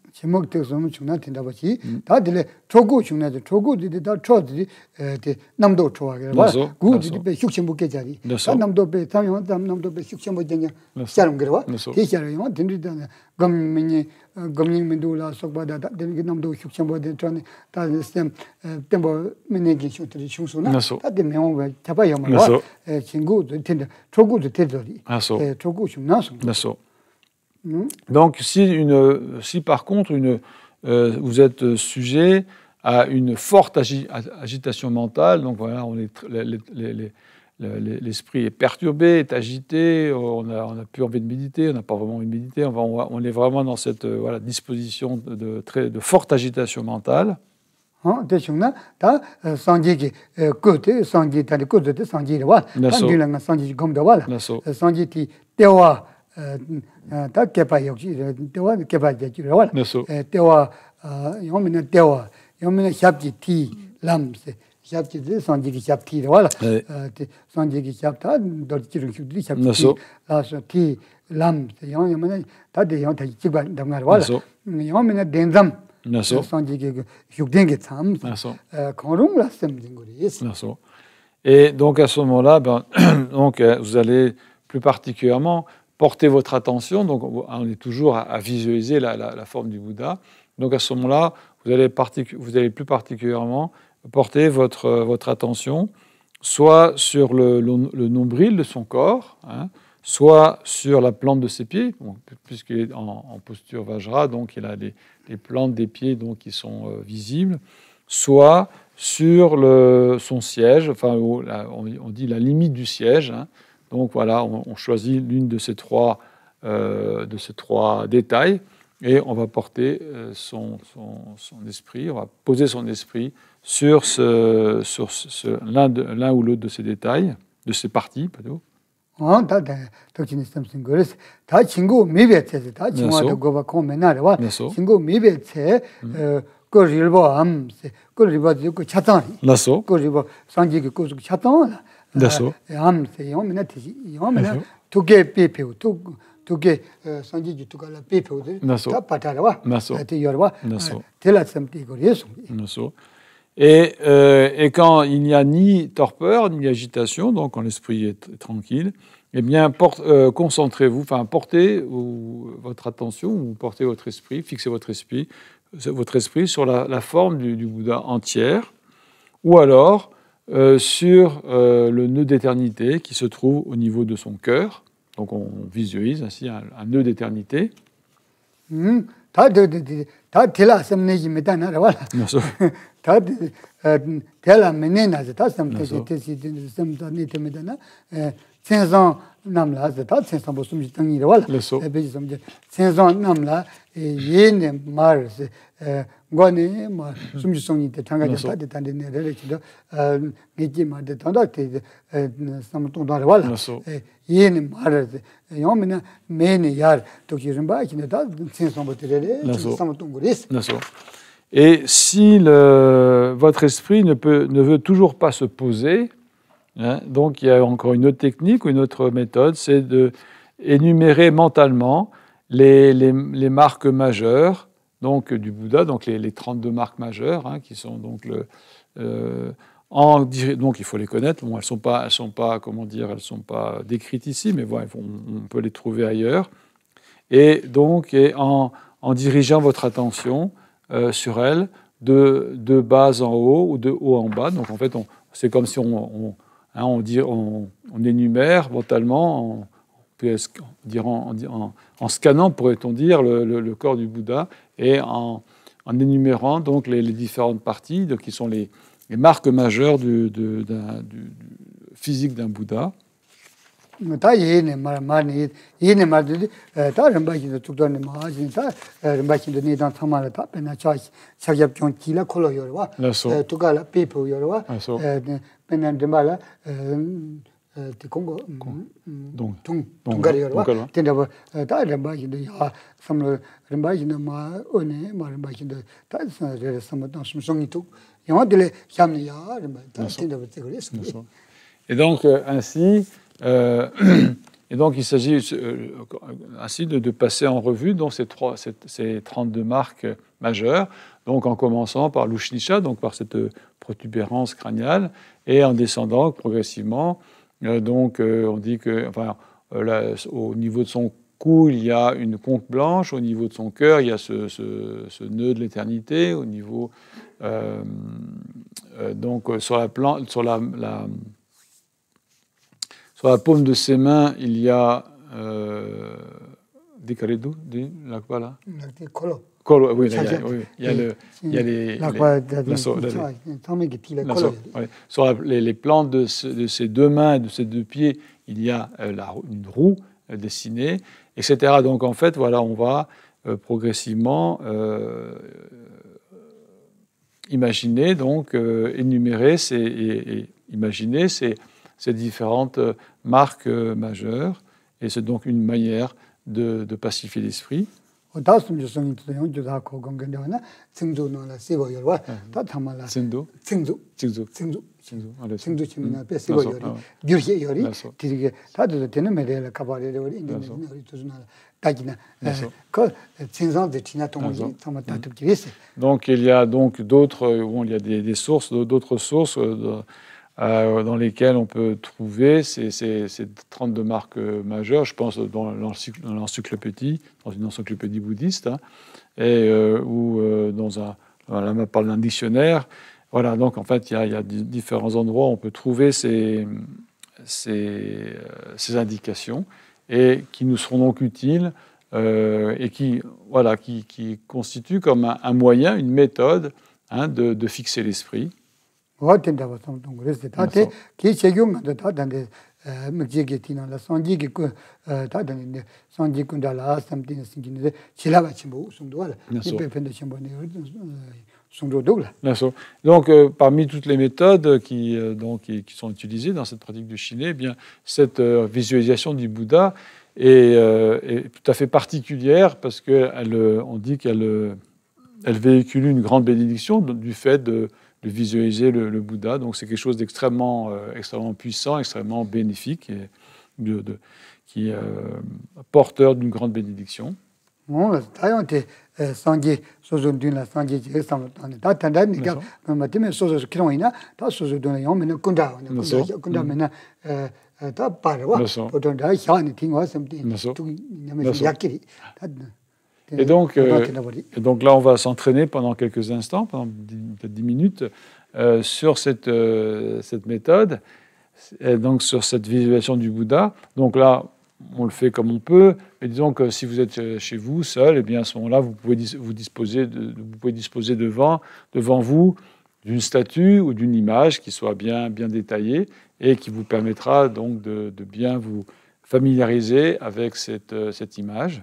Donc, si par contre vous êtes sujet à une forte agitation mentale, donc voilà, l'esprit est perturbé, est agité, on n'a plus envie de méditer, on n'a pas vraiment envie de méditer, on est vraiment dans cette disposition de forte agitation mentale. 대충나 다 상지기 côté 상지 다리 côté 상지와 상지랑 상지 검도와 상지티 대화 다 개파 역시 대화 개파지와 대화 요면은 대화 요면은 샵지 람세 샵지 상지기 샵티와 상지기 샵다 돌지를 휴들이 샵티 라서 람세 요면은 다들 요 다지 지바 담가와 요면은 덴잠 Et donc à ce moment-là, donc vous allez plus particulièrement porter votre attention. Donc on est toujours à visualiser la forme du Bouddha. Donc à ce moment-là, vous allez plus particulièrement porter votre attention soit sur le nombril de son corps, soit sur la plante de ses pieds, puisqu'il est en posture Vajra, donc il a les plantes des pieds donc, qui sont visibles, soit sur son siège, enfin on dit la limite du siège. Donc voilà, on choisit l'une de ces trois détails et on va porter son esprit, on va poser son esprit sur l'un ou l'autre de ces détails, de ces parties plutôt. 다 도치니 something 그래서 다 친구 미베체 다 친구도 고바 코메나와 친구 미베체 그 일보 암세 그 일보 그 차탄 그 일보 상지기 그 차탄 암세 요메나티 요메나 두개 페페우 두개 상지기 두가라 페페우들 다 파타라와 때 여와 텔라섬티 그래서 Et quand il n'y a ni torpeur, ni agitation, donc quand l'esprit est tranquille, eh bien, concentrez-vous, enfin, portez votre attention, ou portez votre esprit, fixez votre esprit sur la forme du Bouddha entière, ou alors sur le nœud d'éternité qui se trouve au niveau de son cœur. Donc on visualise ainsi un nœud d'éternité. 다 텔라 섬내지 메다나라 다 텔라 메네나자 다 섬테지 테시 섬다니 테메다나 500 남라자 다 500 보숨지 땅이라 에베지 섬제 500 남라 예네 마르스 고네 마 숨지송이 때 장가자 다 단데네 레레치도 게지 마데 단다테 섬통다라 왈 예네 마르스 요메나 메네 야 도키름바 키네다 500 보테레레 섬통고리스 Et si votre esprit ne veut toujours pas se poser, donc il y a encore une autre technique ou une autre méthode, c'est d'énumérer mentalement les marques majeures donc, du Bouddha, donc les 32 marques majeures, qui sont donc donc il faut les connaître. Bon, elles sont pas décrites ici, mais voilà, on peut les trouver ailleurs. Et donc en dirigeant votre attention sur elle, de bas en haut ou de haut en bas. Donc en fait, c'est comme si on énumère mentalement, en scannant, pourrait-on dire, le corps du Bouddha, et en énumérant donc les différentes parties qui sont les marques majeures du physique d'un Bouddha. 다 예네 말마니 예네 말들이 다 람바기도 tuk도네 마진 다 람바기도 네단 타마라 다 베나 차기압 좀 기라 콜로 요와 tukala 페이퍼 요와 베나 데말라 티콩고 동가리 요와 텐다바 다 람바기도 야 삼로 람바기도 마 오네 람바기도 다 삼도 숨송이 tuk 영어들에 샴니야 람바 텐다바 그랬어. Et donc, ainsi, et donc il s'agit ainsi de passer en revue donc, ces 32 marques majeures, donc en commençant par l'Ushnisha, donc par cette protubérance crâniale, et en descendant progressivement. Donc, on dit que, enfin, là, au niveau de son cou, il y a une conque blanche, au niveau de son cœur, il y a ce nœud de l'éternité, au niveau. Donc, sur la paume de ses mains, il y a des calédous, là quoi là? Oui, il y a les sur les plantes de ses deux mains et de ses deux pieds, il y a une roue dessinée, etc. Donc en fait, voilà, on va progressivement imaginer, donc énumérer et imaginer ces différentes marques majeures, et c'est donc une manière de pacifier l'esprit. Donc il y a donc d'autres, il y a des sources, d'autres sources dans lesquelles on peut trouver ces 32 marques majeures. Je pense dans l'encyclopédie, dans une encyclopédie bouddhiste, ou dans là on parle d'un dictionnaire. Voilà, donc en fait, il y a différents endroits où on peut trouver ces indications et qui nous seront donc utiles et qui constituent comme un moyen, une méthode de fixer l'esprit. Donc, parmi toutes les méthodes qui sont utilisées dans cette pratique du Shiné, eh bien, cette visualisation du Bouddha est tout à fait particulière parce qu'on dit qu'elle véhicule une grande bénédiction du fait de visualiser le Bouddha. Donc c'est quelque chose d'extrêmement puissant, extrêmement bénéfique et qui est porteur d'une grande bénédiction. Et donc là, on va s'entraîner pendant quelques instants, pendant peut-être 10 minutes, sur cette méthode, et donc sur cette visualisation du Bouddha. Donc là, on le fait comme on peut, mais disons que si vous êtes chez vous, seul, et bien à ce moment-là, vous pouvez disposer devant vous d'une statue ou d'une image qui soit bien détaillée et qui vous permettra donc de bien vous familiariser avec cette image.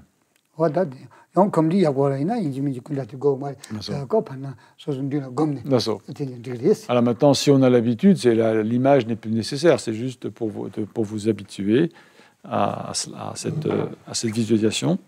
Alors maintenant, si on a l'habitude, l'image n'est plus nécessaire, c'est juste pour vous habituer à cette visualisation.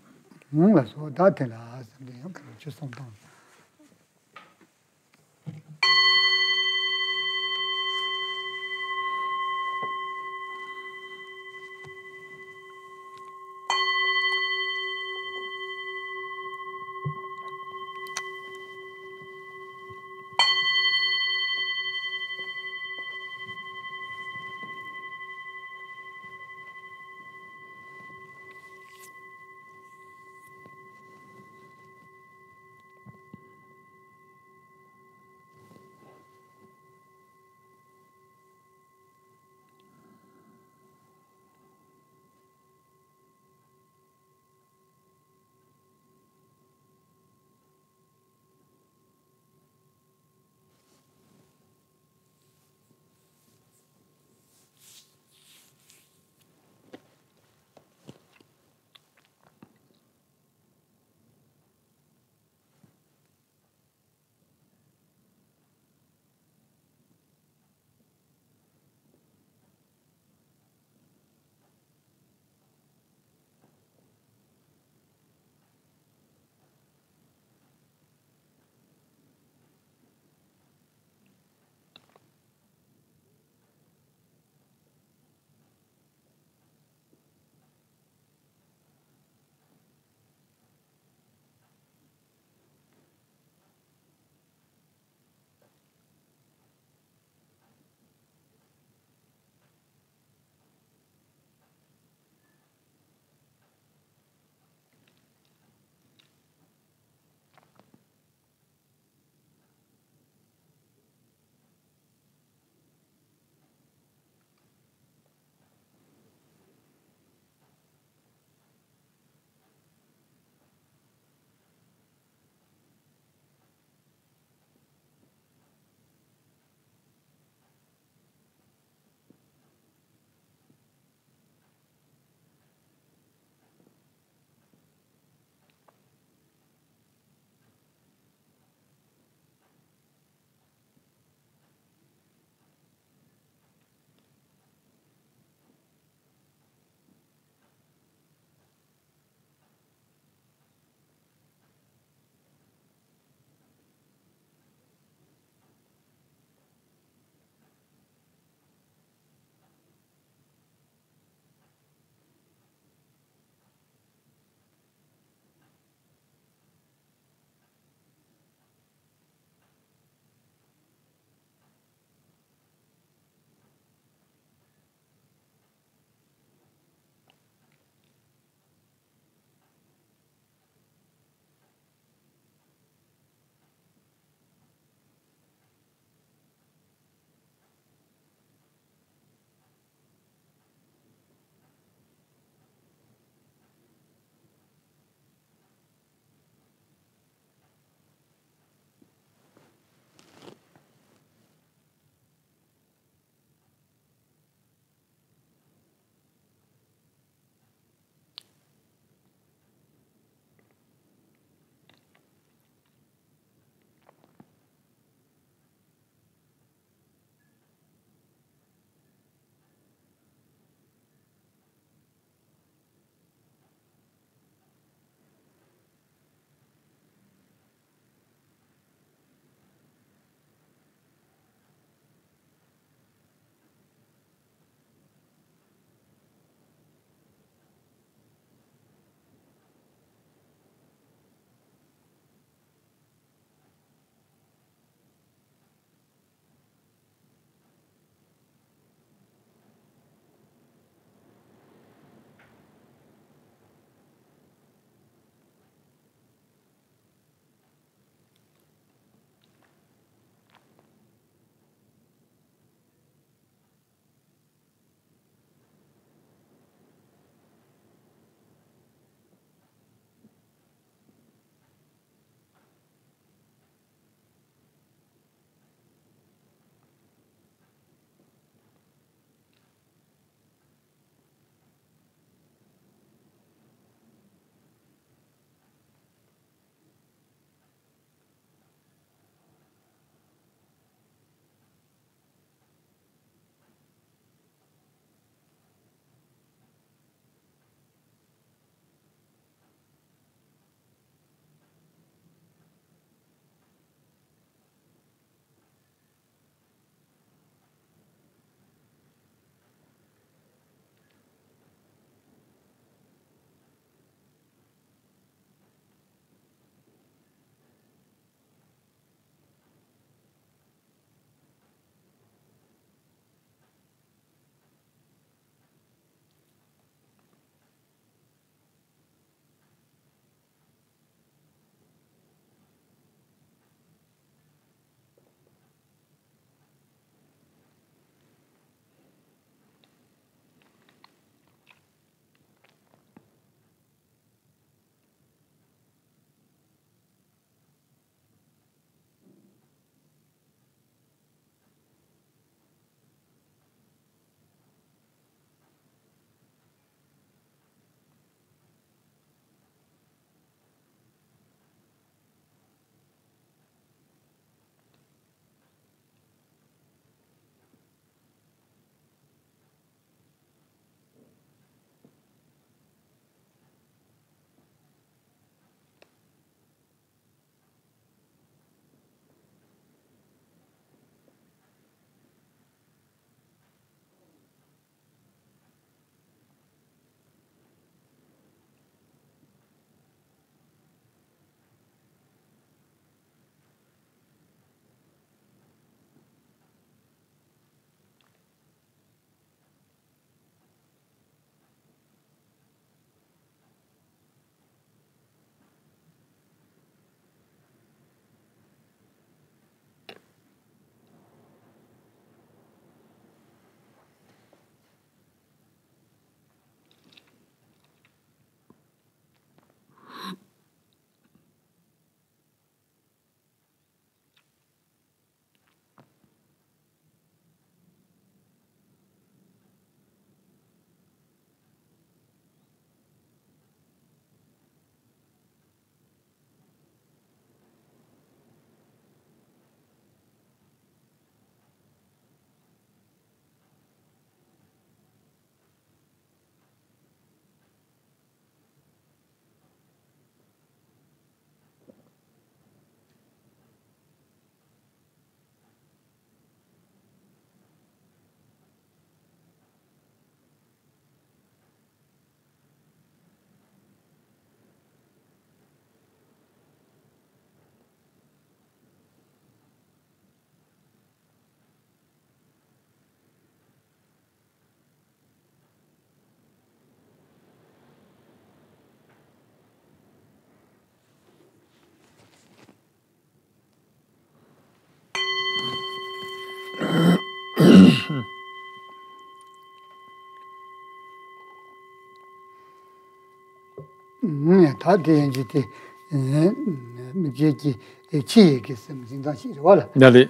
Allez.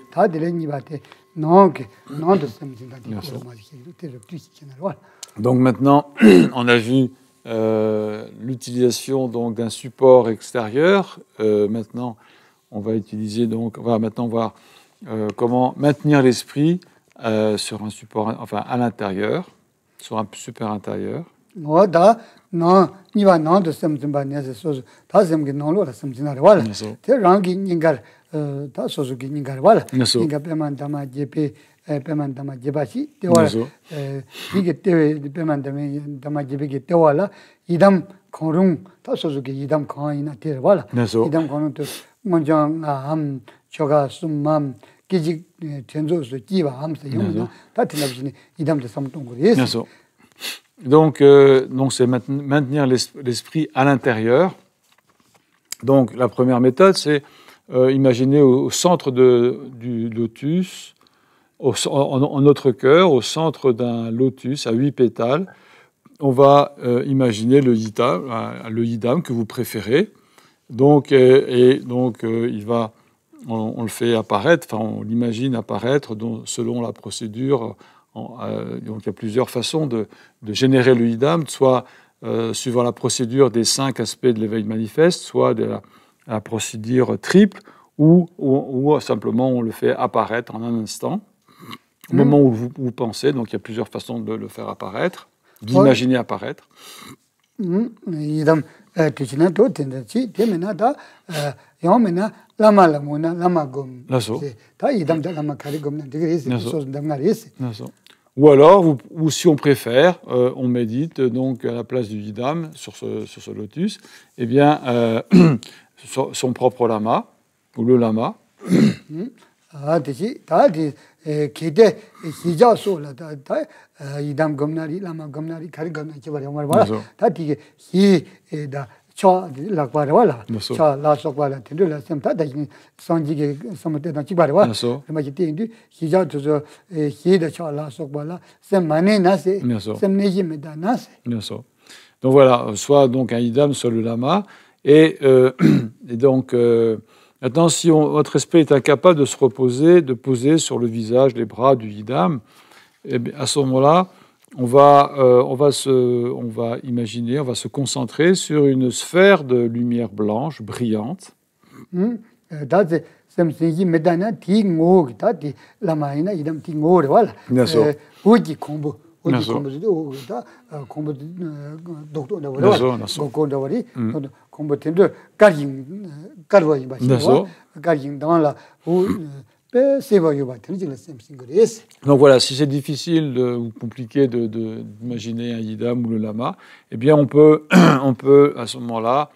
Donc maintenant, on a vu l'utilisation donc d'un support extérieur. Maintenant, on va utiliser donc, on va maintenant voir comment maintenir l'esprit sur un support, enfin à l'intérieur, sur un support intérieur. Donc c'est maintenir l'esprit à l'intérieur. Donc, la première méthode, c'est imaginer au centre du lotus, en notre cœur, au centre d'un lotus à 8 pétales, on va imaginer le yidam que vous préférez. Donc, on le fait apparaître, enfin, on l'imagine apparaître selon la procédure. Donc il y a plusieurs façons de générer le yidam, soit suivant la procédure des 5 aspects de l'éveil manifeste, soit de la procédure triple, ou simplement on le fait apparaître en un instant, au moment où vous pensez. Donc il y a plusieurs façons de le faire apparaître, d'imaginer apparaître. Ou alors, ou si on préfère, on médite donc à la place du yidam sur ce lotus, eh bien, son propre lama, ou le lama. Donc voilà, soit donc un yidam, soit le lama. Et donc, maintenant, si votre esprit est incapable de se reposer, de poser sur le visage, les bras du yidam, eh bien, à ce moment-là, on va imaginer, on va se concentrer sur une sphère de lumière blanche, brillante. Donc voilà, si c'est difficile ou compliqué d'imaginer un yidam ou le lama, eh bien on peut à ce moment-là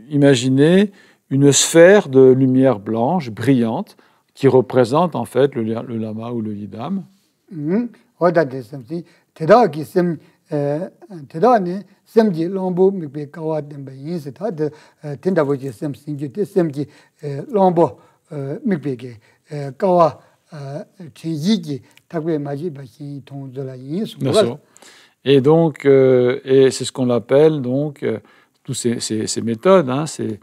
imaginer une sphère de lumière blanche, brillante, qui représente en fait le lama ou le yidam. Et donc, et c'est ce qu'on appelle donc tous ces méthodes. Hein, c'est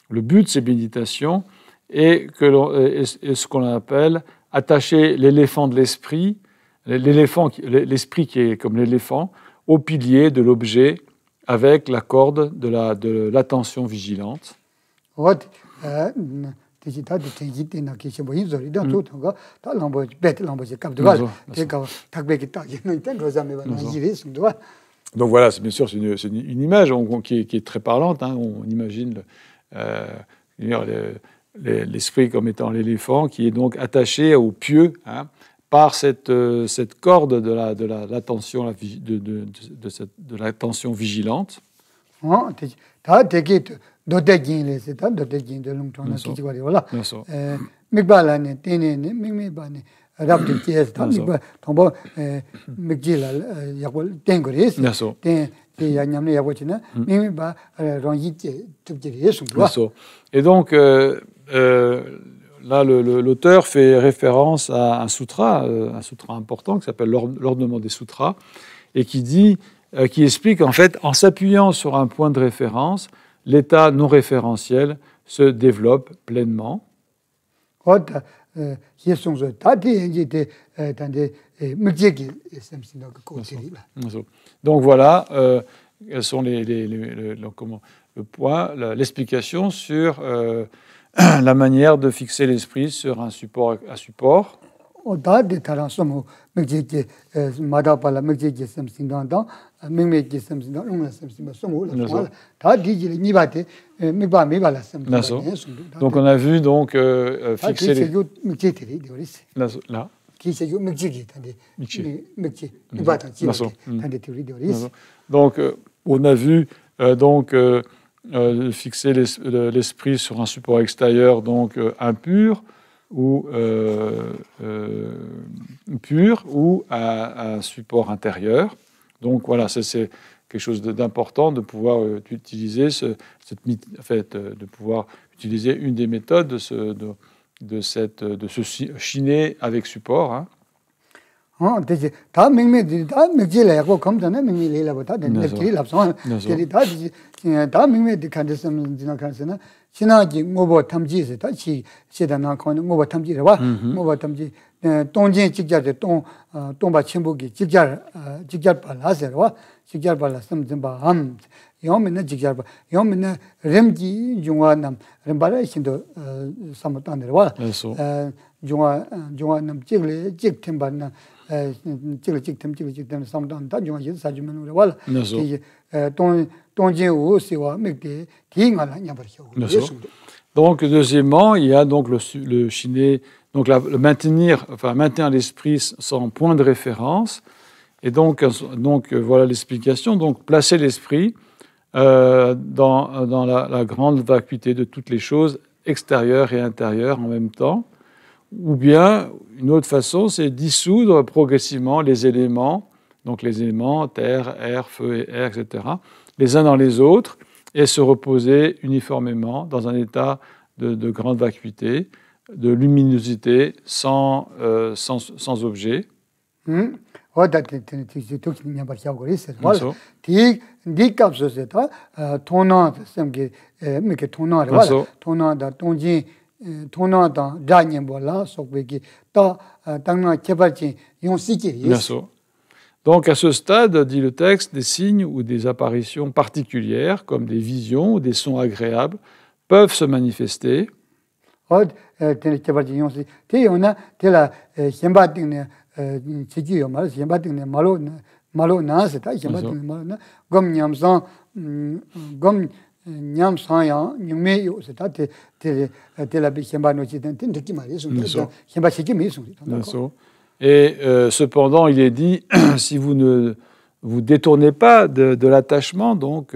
le but de ces méditations et ce qu'on appelle attacher l'éléphant de l'esprit, l'esprit qui est comme l'éléphant, au pilier de l'objet avec la corde de l'attention vigilante. Donc voilà, bien sûr, c'est une image qui est très parlante. Hein. On imagine l'esprit comme étant l'éléphant qui est donc attaché au pieu, hein, par cette corde de l'attention vigilante. Et donc, là, l'auteur fait référence à un sutra important qui s'appelle l'Ornement des Sutras, et qui explique en fait, en s'appuyant sur un point de référence, l'état non référentiel se développe pleinement. Donc voilà, quels sont l'explication sur la manière de fixer l'esprit sur un support. Donc on a vu donc fixer les... Là. Donc on a vu fixer l'esprit sur un support extérieur donc impur ou pur ou à un support intérieur. Donc voilà, c'est quelque chose d'important de pouvoir utiliser de pouvoir utiliser une des méthodes de se chiner avec support. Hein. 신하기 뭐뭐 탐지에서 다시 시다나 거는 뭐뭐 탐지를 봐. 뭐뭐 탐지 동진 직자대 동바 친구기 직자 발라서 와. 직자 발라서 좀 봐. 요면은 직자 봐. 요면은 렘지 중화남 렘바라신도 삼었다는 와. 중화남 찍을 찍템반나 찍템 삼단 다 중화 사주면 와. Donc deuxièmement, il y a donc le chiner, donc maintenir l'esprit sans point de référence, et donc voilà l'explication. Donc placer l'esprit dans la grande vacuité de toutes les choses extérieures et intérieures en même temps, ou bien une autre façon, c'est dissoudre progressivement les éléments. Donc les éléments, terre, air, feu et air, etc., les uns dans les autres, et se reposer uniformément dans un état de grande vacuité, de luminosité, sans objet. Donc à ce stade, dit le texte, des signes ou des apparitions particulières, comme des visions ou des sons agréables, peuvent se manifester. Et cependant, il est dit, si vous ne vous détournez pas de l'attachement, donc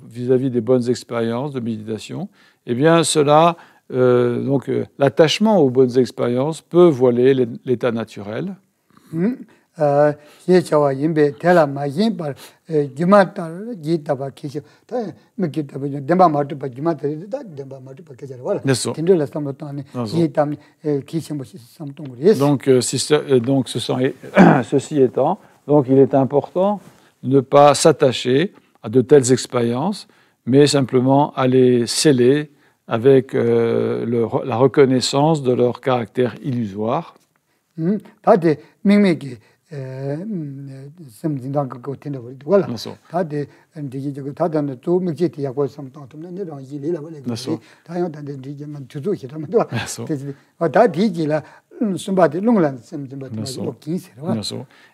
vis-à-vis des bonnes expériences de méditation, eh bien l'attachement aux bonnes expériences peut voiler l'état naturel. Donc, ceci étant, donc il est important de ne pas s'attacher à de telles expériences, mais simplement à les sceller avec la reconnaissance de leur caractère illusoire.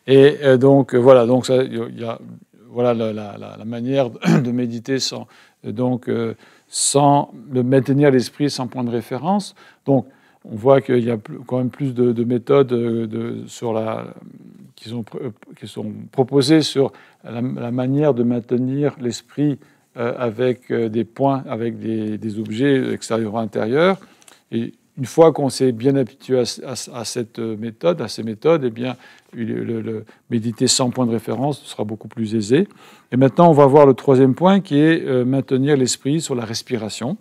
Et donc voilà, donc il y a voilà la manière de méditer sans maintenir l'esprit sans point de référence. Donc on voit qu'il y a quand même plus de méthodes qui sont proposées sur la manière de maintenir l'esprit avec des points, avec des objets extérieurs ou intérieurs. Et une fois qu'on s'est bien habitué à ces méthodes, eh bien, le méditer sans point de référence sera beaucoup plus aisé. Et maintenant, on va voir le troisième point qui est maintenir l'esprit sur la respiration.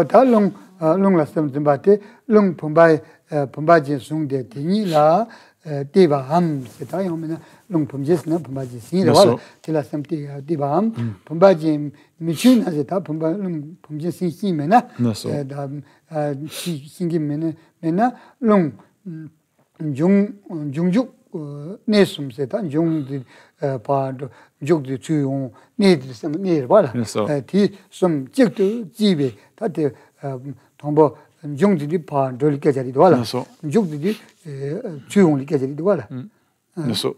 ta long la sam zimbate long pombaji sung de tini la deva ham c'est ta yomena long pomjes na pombaji sin de wala tila sam deva ham pombaji michun azeta pomjes sin sin mena da singi mena long jungjuk nesum c'est ta jung pa juk de tu ne voilà ti som jik de jibe ta de tombo jung de pa de ke jari voilà juk de tu on ke jari voilà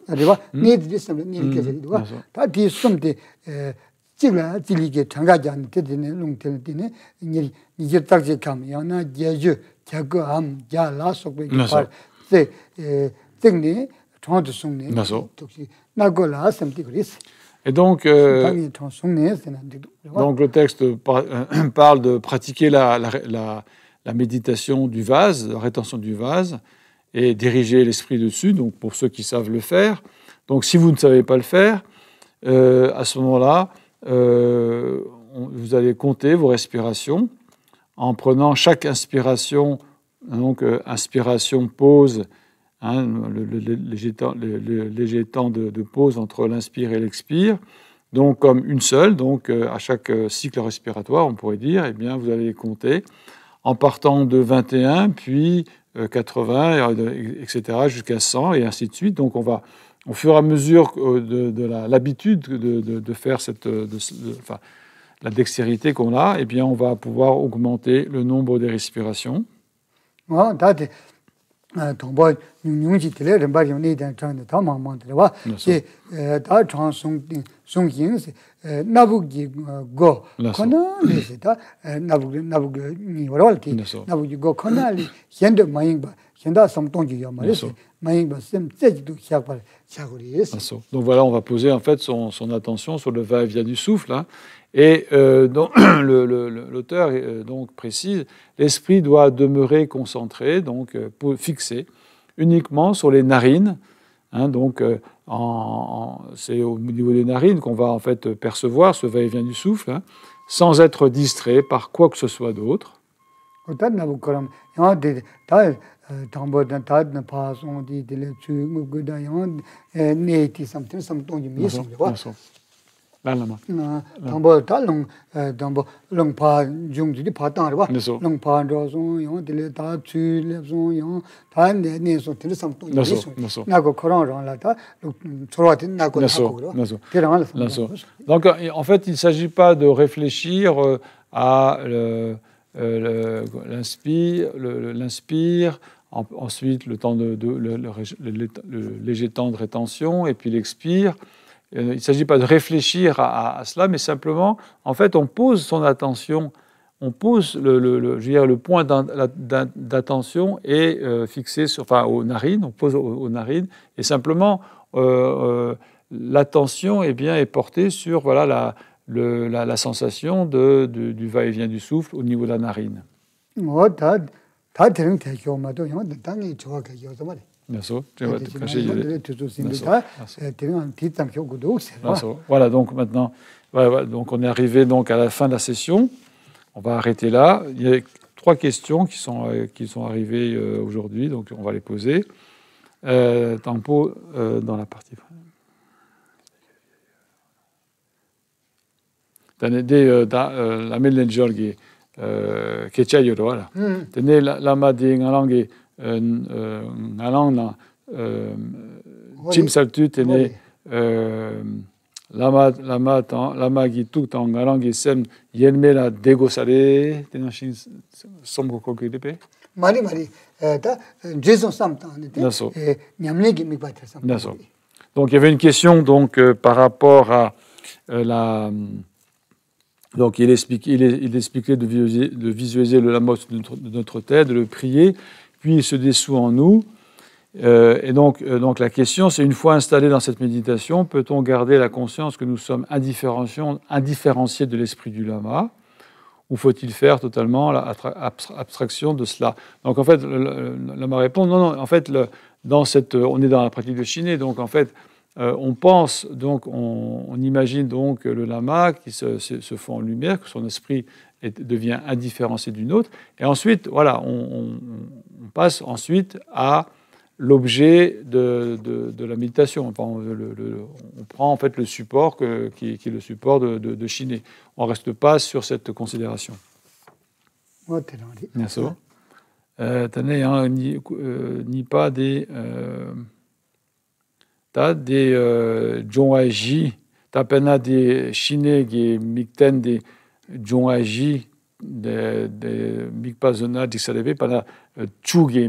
arriva ne de som ne ke jari voilà ta ti som de jila jili changa jan te de lung te ne ni je tak je kam ya na je je jago am ja la sok be par se tekni chong de sung ne na go la sam ti gris. Et donc, donc le texte parle de pratiquer la méditation du vase, la rétention du vase, et diriger l'esprit dessus, donc pour ceux qui savent le faire. Donc si vous ne savez pas le faire, à ce moment-là, vous allez compter vos respirations en prenant chaque inspiration, donc inspiration, pause, le léger temps de pause entre l'inspire et l'expire, donc comme une seule, donc à chaque cycle respiratoire, on pourrait dire, eh bien, vous allez les compter en partant de 21, puis 80, etc., jusqu'à 100, et ainsi de suite. Donc on va, au fur et à mesure de l'habitude de faire la dextérité qu'on a, eh bien, on va pouvoir augmenter le nombre des respirations. 동보 뉴뉴지들의 렘바리 내단 전에 더 많만들와 제 다총 송긴 나부기 고 코나리다 나부기 니월티 나부기 고 코나리 현대 마잉바 현다 섬동지야 말이지 마잉바 셈 제지도 시작발 시작으리스. Donc voilà, on va poser en fait son attention sur le va-et-vient du souffle, hein. Et donc, l'auteur donc précise, l'esprit doit demeurer concentré, donc fixé uniquement sur les narines. Hein, donc, c'est au niveau des narines qu'on va en fait percevoir ce va-et-vient du souffle, hein, sans être distrait par quoi que ce soit d'autre. 담보 달롱 담보 롱파 중지디 파당르바 롱파 조송 용들레 다 추레송 용 다네 네소 들섬도 있어 나고 코로나라다 초라tin 나고 나고 Donc en fait il ne s'agit pas de réfléchir à l'inspire, ensuite le temps le léger temps de rétention et puis l'expire. Il ne s'agit pas de réfléchir à cela, mais simplement, en fait, on pose son attention, on pose le point d'attention est fixé aux narines, on pose aux narines, et simplement, l'attention est portée sur voilà, la sensation du va-et-vient du souffle au niveau de la narine. Voilà, donc maintenant, donc on est arrivé donc à la fin de la session. On va arrêter là. Il y a 3 questions qui sont arrivées aujourd'hui, donc on va les poser. Tempo dans la partie. La mellenjolgi kechayoro voilà. Tene la madi ngalangi ngalangna chimsaltu tene lama gi tout en ngalangi sem yenme la degosare tenashin somgo kokidepe mari ta jason samta nyamnegi mi batra samta. Donc il y avait une question donc par rapport à donc il expliquait de visualiser le lama de notre tête, de le prier, puis il se dissout en nous. Et donc la question, c'est une fois installé dans cette méditation, peut-on garder la conscience que nous sommes indifférenciés de l'esprit du lama, ou faut-il faire totalement abstraction de cela? Donc en fait, le lama répond non. En fait, on est dans la pratique de Shiné, donc en fait, on pense, donc on imagine donc le lama qui se fond en lumière, que son esprit devient indifférenciée d'une autre. Et ensuite, voilà, on passe ensuite à l'objet de la méditation. Enfin, on prend en fait le support qui est le support de Shiné. On ne reste pas sur cette considération. Bien sûr. Ni pas des Jonhaji, t'as pena des Shiné qui mikten des Jonhaji de mikpazona d'Ixalebe, pana Tchuge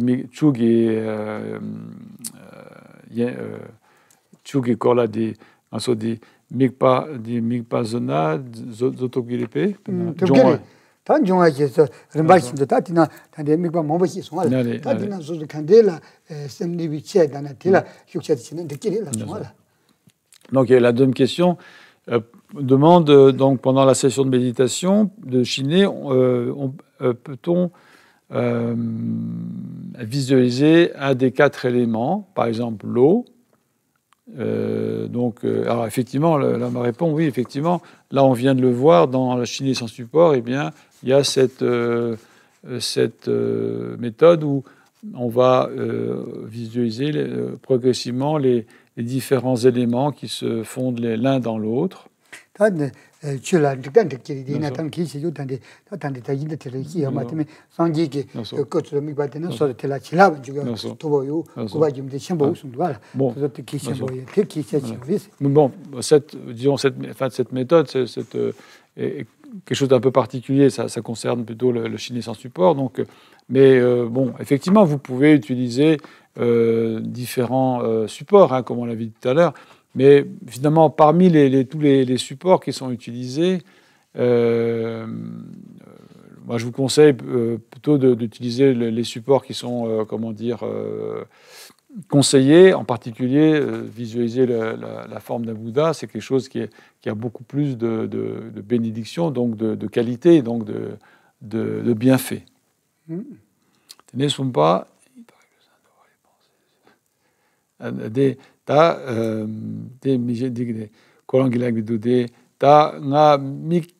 Korla des mikpazona zotogirepe. 단 중앙에서 렘바신도 다티나 단데 미과 뭐버시 송알 다티나 소도 칸데라 셈리비체다나 딜라 휴체치는 데끼리라 송알. Donc la deuxième question demande donc pendant la session de méditation de Shiné, peut-on visualiser un des 4 éléments, par exemple l'eau. Alors effectivement, Lama répond oui, effectivement. Là, on vient de le voir dans la Shiné sans support. Eh bien, il y a cette méthode où on va visualiser progressivement les différents éléments qui se fondent l'un dans l'autre. Bon, cette méthode, c'est quelque chose d'un peu particulier, ça concerne plutôt le Shiné sans support. Donc, mais bon, effectivement, vous pouvez utiliser différents supports, comme on l'a vu tout à l'heure. Mais finalement, parmi tous les supports qui sont utilisés, moi je vous conseille plutôt d'utiliser les supports qui sont, conseillés. En particulier, visualiser la forme d'un Bouddha, c'est quelque chose qui a beaucoup plus de bénédiction, donc de qualité, donc de bienfaits. Ne sont pas ta kolangilag bidude ta nga mik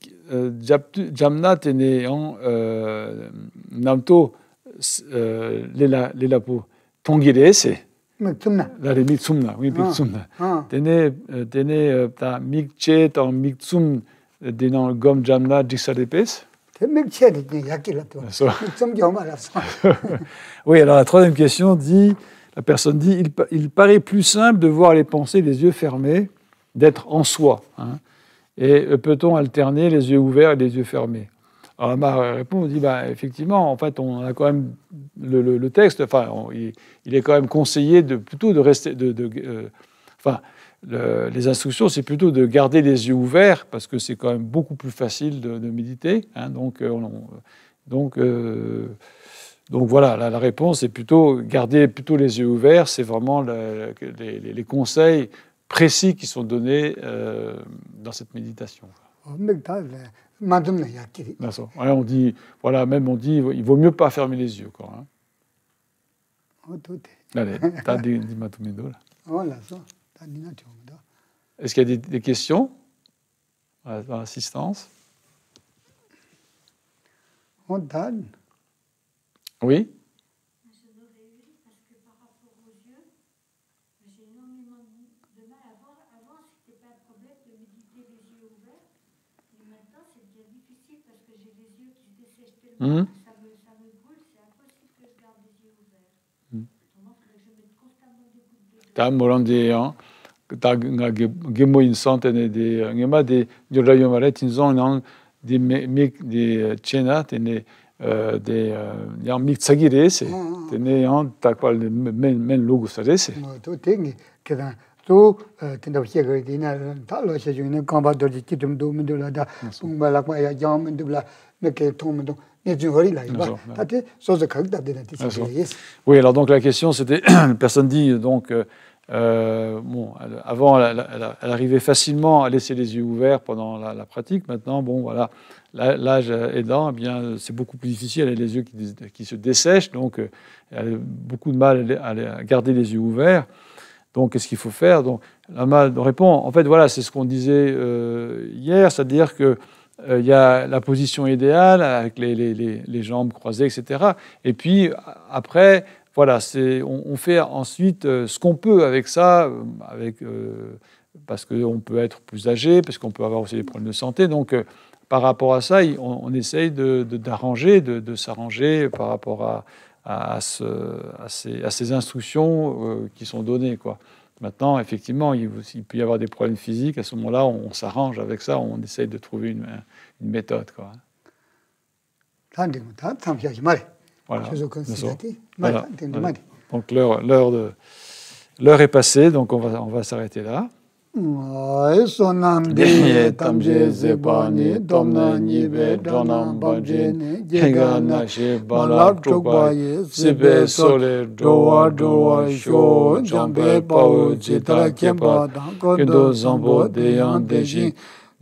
jamna tene en namto lelapo tongirese la remit sumna oui sumna tene ta mikche ta miksum denan gom jamna dixadepes. Oui, alors la troisième question dit. La personne dit il paraît plus simple de voir les pensées les yeux fermés, d'être en soi. Et peut-on alterner les yeux ouverts et les yeux fermés? Alors ma réponse dit effectivement, en fait, on a quand même le texte. Enfin, il est quand même conseillé plutôt de rester. Les instructions, c'est plutôt de garder les yeux ouverts parce que c'est quand même beaucoup plus facile de méditer. Donc voilà, la réponse est plutôt garder plutôt les yeux ouverts. C'est vraiment les conseils précis qui sont donnés dans cette méditation. On dit, il vaut mieux pas fermer les yeux. Allez, est-ce qu'il y a des questions dans l'assistance? Oui. Je l'aurais eu parce que par rapport aux yeux, j'ai énormément de mal à voir. Avant, c'était pas un problème de méditer les yeux ouverts, mais maintenant, c'est bien difficile parce que j'ai les yeux qui se dessèchent tellement que ça me brûle. C'est impossible que je garde les yeux ouverts. Autrement, il faudrait que je mette constamment des gouttes de. T'as molondé, hein. T'as gemo une centaine de ngema de jolayomare tinzon non des chena tene des mixagirese tene en ta qual men logo sarese to tengi kedan to tenda chiega dina talo se june combat de kitum do men de la da sumba la kwa ya jam men de la meke tom do. Oui, alors donc la question c'était, la personne dit donc, avant elle arrivait facilement à laisser les yeux ouverts pendant la pratique, maintenant bon voilà, l'âge aidant, eh bien c'est beaucoup plus difficile, elle a les yeux qui se dessèchent, donc elle a beaucoup de mal à garder les yeux ouverts. Donc qu'est-ce qu'il faut faire? Donc Lama répond, en fait voilà, c'est ce qu'on disait hier, c'est-à-dire que il y a la position idéale avec les jambes croisées, etc. Et puis après, voilà, on fait ensuite ce qu'on peut avec ça, parce qu'on peut être plus âgé, parce qu'on peut avoir aussi des problèmes de santé. Donc, par rapport à ça, on essaye d'arranger, de s'arranger par rapport à ces instructions qui sont données, quoi. Maintenant, effectivement, il peut y avoir des problèmes physiques. À ce moment-là, on s'arrange avec ça, on essaye de trouver une méthode, quoi. Voilà. Voilà. Donc l'heure est passée, donc on va s'arrêter là.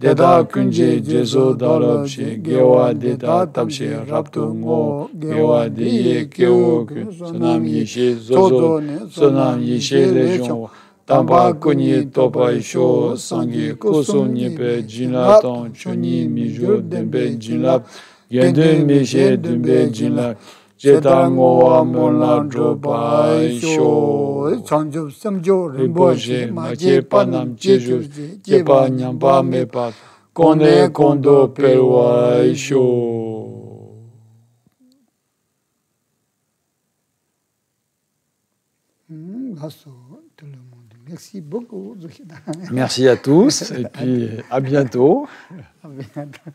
Deda kunje jezo dalabshi gewa deda tabshi raptu ngo gewa deye keo sonam yishe zozo sonam yishe lejon tamba konye topa isho sangi koso nyepe jinlatan choni mijo dembe jinlap yende meje dembe jinlap Jetango wa mola dropa isho chanjo samjo rinpoche maje panam jeju jeba nyamba mepa kone kondo perwa isho. Merci beaucoup. Merci à tous et puis à bientôt. À bientôt.